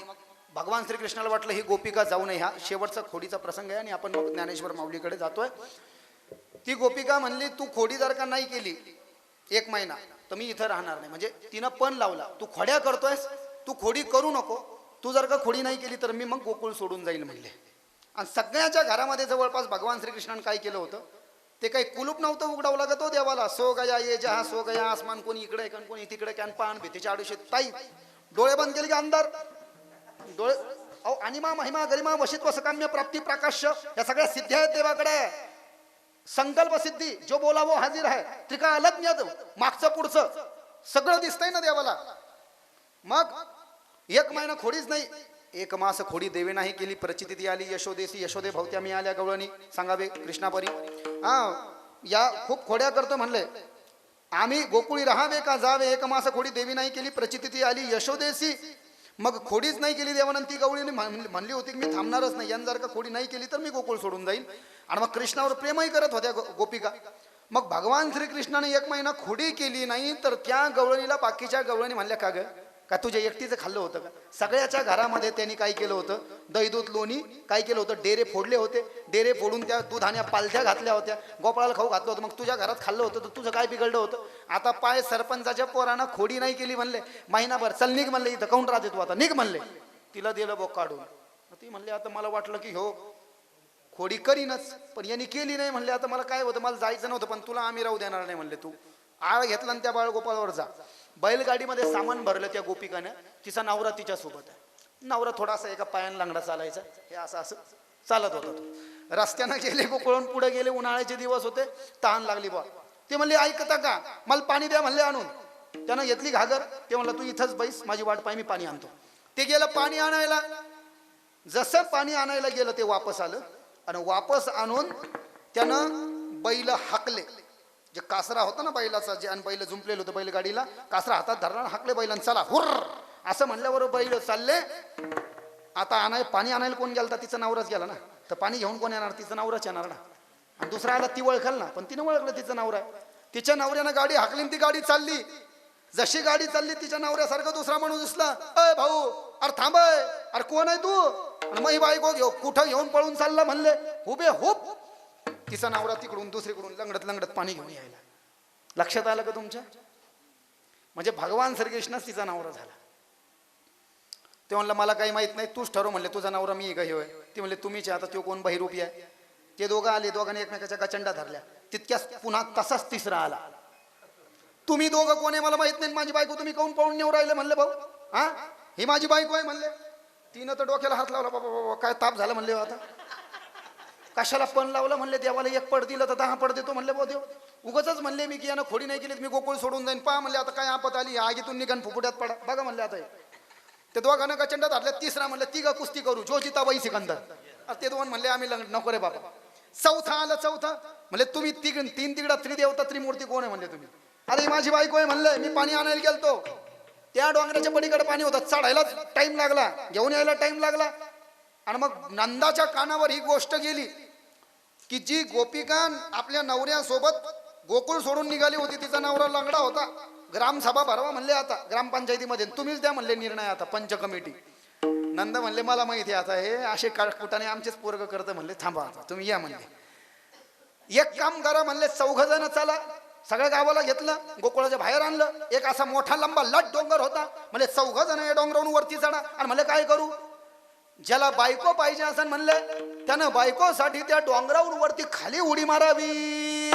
भगवान श्रीकृष्णाला वाटलं ही गोपिका जाऊ नये. हा शेवटचा खोडीचा प्रसंग आहे आणि आपण मग ज्ञानेश्वर माऊलीकडे जातोय. ती गोपिका म्हणली तू खोडी जर का नाही केली 1 महिना तर मी इथं राहणार नाही. म्हणजे तिनं पण लावला, तू खोड्या करतोयस, तू खोडी करू नको, तू जर का खोडी नाही केली तर मी मग गोकुळ सोडून जाईल म्हणले. आणि सगळ्याच्या घरामध्ये जवळपास भगवान श्रीकृष्णाने काय केलं होतं, ते काही कुलूप नव्हतं उघडावं लागत हो देवाला. सो गया ये जहा सो गया आसमान, कोणी इकडे कण कोणी तिकडे कॅन पान भीतीच्या आडुशे ताई डोळे बंद केले की अंधार डोळे. अहो अनिमा महिमा गरिमा वशित्व सकाम्य प्राप्ती प्रकाश या सगळ्या सिद्धी आहेत देवाकडे. संकल्प सिद्धी जो बोला वो हाजीर आहे. त्रिका अलग मागचं पुढचं सगळं दिसतंय ना देवाला. मग 1 महिना खोडीच नाही, 1 मास खोडी देवे नाही केली. प्रचिती आली यशोदेसी, यशोदे भवत्या मी आल्या गवळणी सांगावे कृष्णापरी. हा या खूप खोड्या करतो म्हणले, आम्ही गोकुळी राहावे का जावे. 1 मास खोडी देवी नाही केली. प्रचिती आली यशोदेसी, मग खोडीच नाही केली देवानं. ती गवळीने म्हणली होती की मी थांबणारच नाही, यानं जर का खोडी नाही केली तर मी गोकुळ सोडून जाईल. आणि मग कृष्णावर प्रेमही करत होत्या गोपिका. मग भगवान श्रीकृष्णाने 1 महिना खोडी केली नाही तर त्या गवळणीला बाकीच्या गवळणी म्हणल्या का ग, का तुझ्या एकटीचं खाल्लं होतं का. सगळ्याच्या घरामध्ये त्यांनी काय केलं होतं, दही दूध लोणी काय केलं होतं, डेरे फोडले होते. डेरे फोडून त्या दुधाण्या पालथ्या घातल्या होत्या, गोपाळाला खाऊ घातलं होतं. मग तुझ्या घरात खाल्लं होतं तर तुझं काय बिघडलं होतं. आता पाय सरपंचाच्या पोरानं खोडी नाही केली म्हणले, महिनाभर चल निघ म्हणले, इथं काऊन राहते तू आता निघ म्हणले. तिला दिलं बोक काढून. ती म्हणले आता मला वाटलं की हो खोडी करीनच, पण यांनी केली नाही म्हणले. आता मला काय होतं, मला जायचं नव्हतं पण तुला आम्ही राहू देणार नाही म्हणले. तू आळ घेतला आणि त्या बाळगोपाळावर जा. बैलगाडीमध्ये सामान भरलं त्या गोपिकानं. तिचा नवरा तिच्या सोबत आहे. नवरा थोडासा एका पायानं लांगडा चालायचा, हे असं असं चालत होता तो. रस्त्यानं गेले गोकुळून पुढे गेले, उन्हाळ्याचे दिवस होते, तहान लागली बा. ते म्हणले ऐकता का, मला पाणी द्या म्हणले आणून. त्यानं घेतली घागर. ते म्हणलं तू इथंच बैस, माझी वाट पाय, मी पाणी आणतो. ते गेलं पाणी आणायला. जसं पाणी आणायला गेलं ते वापस आलं आणि वापस आणून त्यानं बैल हाकले. जे कासरा होता ना बैलाचा, जे आणि बैल जुंपलेलं होतं बैलगाडीला, कासरा हातात धरला हाकले बैलांना, चला हुर्र असं म्हणल्यावर बैल चालले. आता पाणी आणायला कोण गेला, तिचा नवराच गेला ना, तर पाणी घेऊन कोण येणार, तिचा नवराच येणार ना. आणि दुसरा आला ती ओळखल ना, पण तिने ओळखलं तिचा नवरा. तिच्या नवऱ्यानं गाडी हाकली, ती गाडी चालली. जशी गाडी चालली तिच्या नवऱ्यासारखं दुसरा माणूस दिसला. अय भाऊ, अरे थांब, अरे कोण आहे तू. आणि मग बायको कुठं घेऊन पळून चालला म्हणले, हुबे हुब. तिचा नवरा तिकडून दुसरीकडून लंगडत लंगडत पाणी घेऊन यायला. लक्षात आलं का तुमच्या. म्हणजे भगवान श्रीकृष्णच तिचा नवरा झाला. ते म्हणलं मला काही माहित नाही, तूच ठरव म्हणले, तुझा नवरा मी का होय. ती म्हणले तुम्हीच. आता तो कोण बहिरूपी आहे. ते दोघं आले, दोघांनी एकमेकाच्या गचंडा धरल्या. तितक्याच पुन्हा तसाच तिसरा आला. तुम्ही दोघं कोण आहे मला माहित नाही, माझी बायको तुम्ही काऊन पाहून नेऊ राहिले म्हणले. भाऊ हा ही माझी बायको आहे म्हणले. तिनं तर डोक्याला हात लावला. बाबा बाबा काय ताप झाला म्हणले. आता कशाला पण लावलं म्हणले, देवाला 1 पड दिलं तर 10 पड देतो म्हणले. बो देव उगाचच म्हणले मी की यानं खोडी नाही केली मी गोकुळ सोडून जाईन. पहा म्हणले आता काय आपत आली, आगीतून निघण फुफुट्यात पडा बघा म्हणले. आता ते दोघांना गचंडात धरले. तिसरा म्हणले तिघ कुस्ती करू, जो जिताबाई सिकंदर. ते दोन म्हणले आम्ही नको रे बाबा. चौथा आलं. चौथा म्हणले तुम्ही 3 तिकडा त्रिदेवता त्रिमूर्ती कोण आहे म्हणले तुम्ही. अरे माझी बायको आहे म्हणले. मी पाणी आणायला गेलतो, त्या डोंगराच्या पलीकडे पाणी होतं, चढायला टाइम लागला, घेऊन यायला टाइम लागला. आणि मग नंदाच्या कानावर ही गोष्ट गेली की जी गोपिका आपल्या नवऱ्यासोबत गोकुळ सोडून निघाली होती, तिचा नवरा लंगडा होता. ग्रामसभा भरवा म्हणले, आता ग्रामपंचायतीमध्ये तुम्हीच द्या म्हणले निर्णय, आता पंच कमिटी. नंद म्हणले मला माहिती आहे आता हे असे कुटाने आमचेच पोरग करतं म्हणले. थांबा आता तुम्ही या म्हणले. एक काम करा म्हणले, 4 जण चला. सगळ्या गावाला घेतलं, गोकुळाच्या बाहेर आणलं. एक असा मोठा लंबा लट डोंगर होता. म्हणजे 4 जण या डोंगरावरून वरती चढा. आणि म्हणले काय करू, ज्याला बायको पाहिजे असं म्हणले त्यानं बायकोसाठी त्या डोंगरावरून वरती खाली उडी मारावी.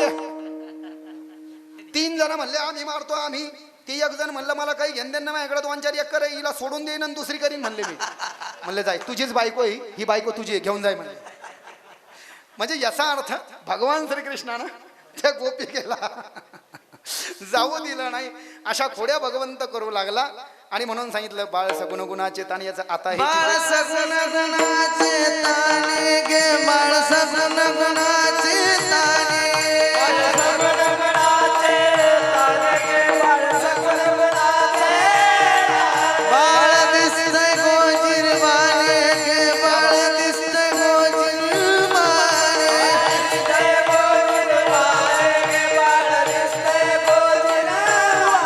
3 जण म्हणले आम्ही मारतो आम्ही. ती 1 जण म्हणलं मला काही घेण देण नाही, माझ्याकडे 2-4 एकर आहे, हिला सोडून देईन आणि दुसरी करीन म्हणले. मी म्हणले जाय, तुझीच बायको ही बायको तुझी घेऊन जाय म्हणले. म्हणजे याचा अर्थ भगवान श्रीकृष्णानं त्या गोपिकेला जाऊ दिलं नाही. अशा खोड्या भगवंत करू लागला. आणि म्हणून सांगितलं बाळ सगुण गुणाचे ताण. याचं आता बाळ सगुण गुणाचे ताणे गे, बाळ सगुण गुणाचे ताणे, बाळ सगुण गुणाचे ताणे गे, बाळ सगुण गुणाचे ताणे. बाळ दिसतंय गोजिरवाणे गे, बाळ दिसतंय गोजिरवाणे, दिसतंय गोजिरवाणे गे, बाळ दिसतंय गोजिरवाणे.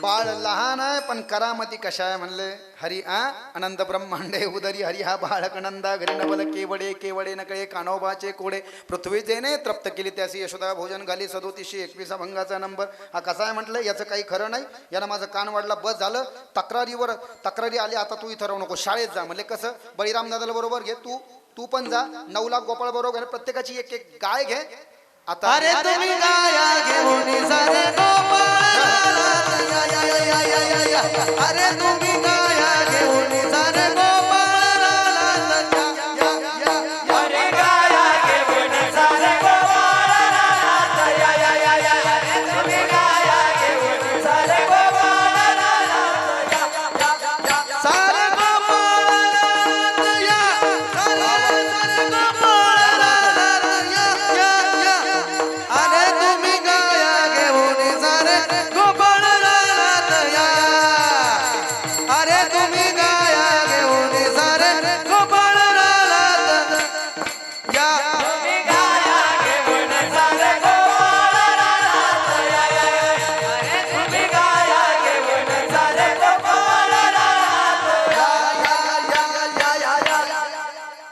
बाळ लहान आहे पण करामती कशा आहे म्हणले हरी अनंत ब्रह्मांडे उदरी हरी हा बाळक नंदा घरी नवल केवडे केवडे नकळे कानोबाचे कोडे पृथ्वी जेने तृप्त केली त्यासी यशोदा भोजन घाली 3721 भंगाचा नंबर हा कसा आहे म्हटलं याचं काही खरं नाही. यानं माझं कान वाढला बस झालं. तक्रारी आली आता तू इथं राहू नको शाळेत जा म्हणले कसं बळीराम दादाला बरोबर घे तू पण जा 9 लाख गोपाळ बरोबर प्रत्येकाची एक एक गाय घे. आता अरे तुम्ही गाया घेऊन सारे गोपाळ अरे तुम्ही गाया घेऊन सारे गोपाळ अरे गाया घेऊन सारे गोपाळ तुम्ही गाया घेऊन सारे गोपाळ सारे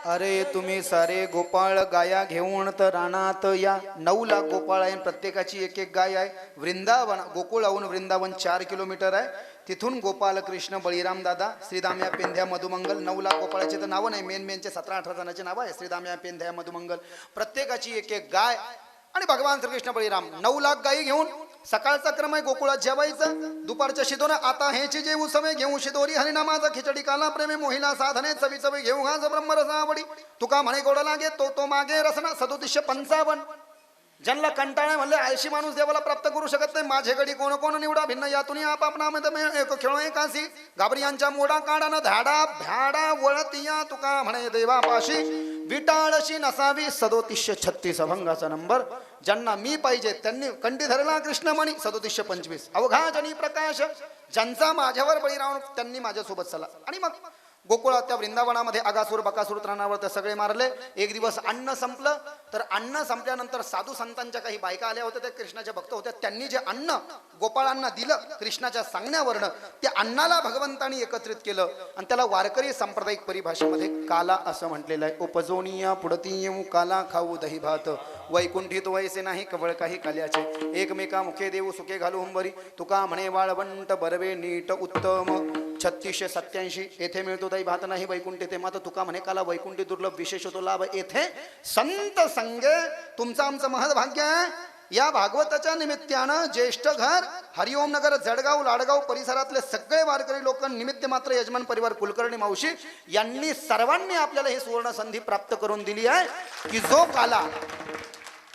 अरे तुम्ही सारे गोपाळ गाया घेऊन तर रानात या 9 लाख गोपाळ आहे प्रत्येकाची एक एक गाय आहे. वृंदावन गोकुळाहून वृंदावन 4 किलोमीटर आहे. तिथून गोपाल कृष्ण बळीराम दादा श्रीदाम्या पेंध्या मधुमंगल 9 लाख गोपाळाचे तर नावं नाही मेनचे 17-18 जणांचे नाव आहे. श्रीदाम्या पेंध्या मधुमंगल प्रत्येकाची एक एक गाय आणि भगवान श्रीकृष्ण बळीराम 9 लाख गायी घेऊन सकाळचा क्रम आहे गोकुळात जेवायचं दुपारच्या शिदोने आता हेची जेऊ समय घेऊ शिदोरी हरिनामाचा खिचडी काला प्रेमे मोहिला साधने चवी चवी घेऊ घास ब्रह्मरसावडी तुका म्हणे गोड लागे तो मागे रसना 3755 ज्यांना कंटाळा म्हणले आळशी माणूस देवाला प्राप्त करू शकत नाही. माझे गडी कोण कोण निवडा भिन्न यातून आपापनामध्ये एक खेळ एकासी घाबरियांच्या मोडा काढानं धाडा भ्याडा वळतिया तुका म्हणे देवापाशी विटाळशी नसावी 3736 अभंगाचा नंबर. ज्यांना मी पाहिजे त्यांनी कंठी धरला कृष्णमणी 3725 अवघा जनी प्रकाश ज्यांचा माझ्यावर बळी राहून त्यांनी माझ्यासोबत चला. आणि मग गोकुळात त्या वृंदावनामध्ये अगासूर बकासूर त्रणावर ते सगळे मारले. एक दिवस अन्न संपलं तर अन्न संपल्यानंतर साधू संतांच्या काही बायका आल्या होत्या त्या कृष्णाच्या भक्त होत्या. त्यांनी जे अन्न गोपाळांना दिलं कृष्णाच्या सांगण्यावरनं त्या अन्नाला भगवंतांनी एकत्रित केलं आणि त्याला वारकरी सांप्रदायिक परिभाषेमध्ये काला असं म्हटलेलं आहे. उपजोनिया पुढती येऊ काला खाऊ दही भात वैकुंठीत वयसे नाही कवळ काही काल्याचे एकमेका मुखे देऊ सुखे घालू हुंबरी तुका म्हणे वाळवंट बरवे नीट उत्तम 3687 येथे मिळतो दही भात नाही वैकुंठ येथे मात्र तुका म्हणे काला वैकुंठी दुर्लभ विशेष होतो लाभ येथे संत संगे तुमचं आमचं महद्भाग्य आहे. या भागवताच्या निमित्तानं ज्येष्ठ घर हरिओम नगर जळगाव लाडगाव परिसरातले सगळे वारकरी लोक निमित्त मात्र यजमान परिवार कुलकर्णी मावशी यांनी सर्वांनी आपल्याला ही सुवर्ण संधी प्राप्त करून दिली आहे की जो काला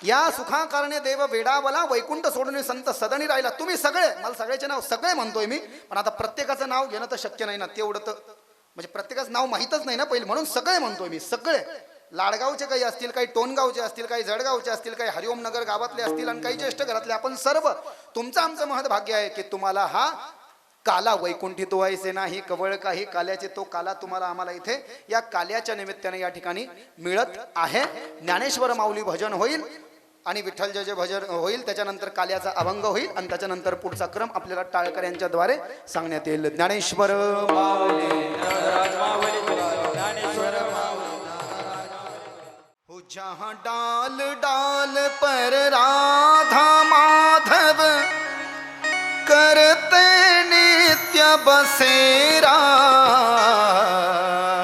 या सुखाकारणे देव वेडावला वैकुंठ सोडून संत सदनी राहिला. तुम्ही सगळे मला सगळ्याचे नाव सगळे म्हणतोय मी पण आता प्रत्येकाचं नाव घेणं तर शक्य नाही ना तेवढं तर म्हणजे प्रत्येकाचं नाव माहीतच नाही ना पहिले म्हणून सगळे म्हणतोय मी. सगळे लाडगावचे काही असतील काही टोनगावचे असतील काही जळगावचे असतील काही हरिओमनगर गावातले असतील आणि काही ज्येष्ठ घरातले आपण सर्व तुमचं आमचं महत्भाग्य आहे की तुम्हाला हा काला वैकुंठी तो व्हायचे नाही कवळ काही काल्याचे तो काला तुम्हाला आम्हाला इथे या काल्याच्या निमित्ताने या ठिकाणी मिळत आहे. ज्ञानेश्वर माऊली भजन होईल आणि विठ्ठल जे भजन होईल त्याच्यानंतर काल्याचा अभंग होईल आणि त्याच्यानंतर पुढचा क्रम आपल्याला टाळकर यांच्या द्वारे सांगण्यात येईल. ज्ञानेश्वर हो जहाँ डाल डाल पर राधा माधव करते नित्य बसेरा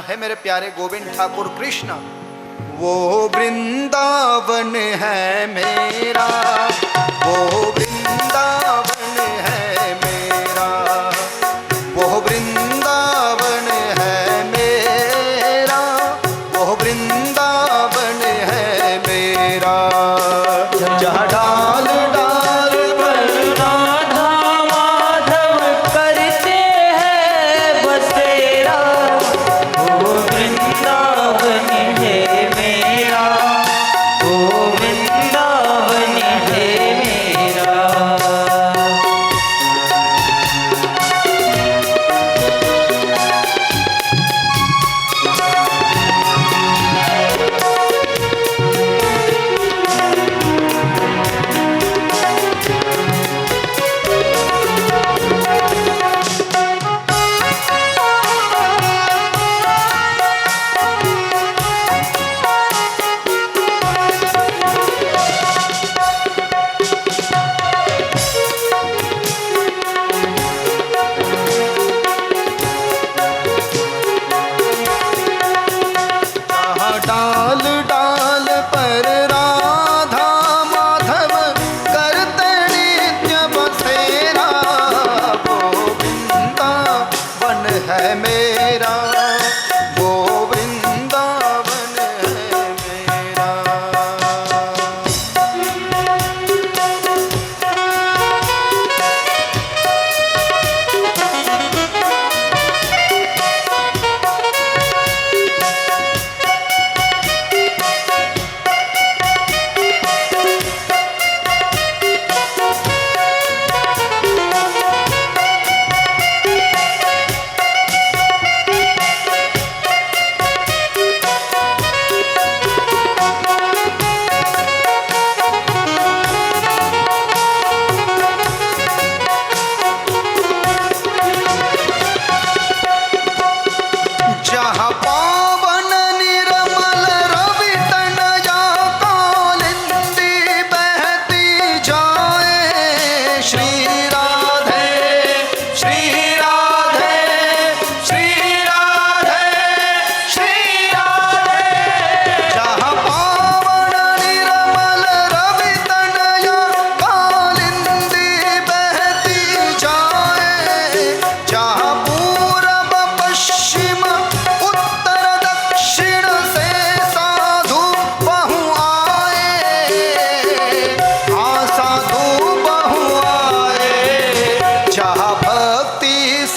है मेरे प्यारे गोविंद ठाकुर कृष्ण वो वृंदावन है मेरा वो वृंदावन है मेरा वो वृंदावन है मेरा वो वृंदावन है मेरा जहाँ डाल डाल पर राधा माधव करते हैं बसेरा वो वृंदावन है मेरा वो वृंदावन है मेरा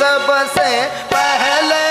सबसे पहले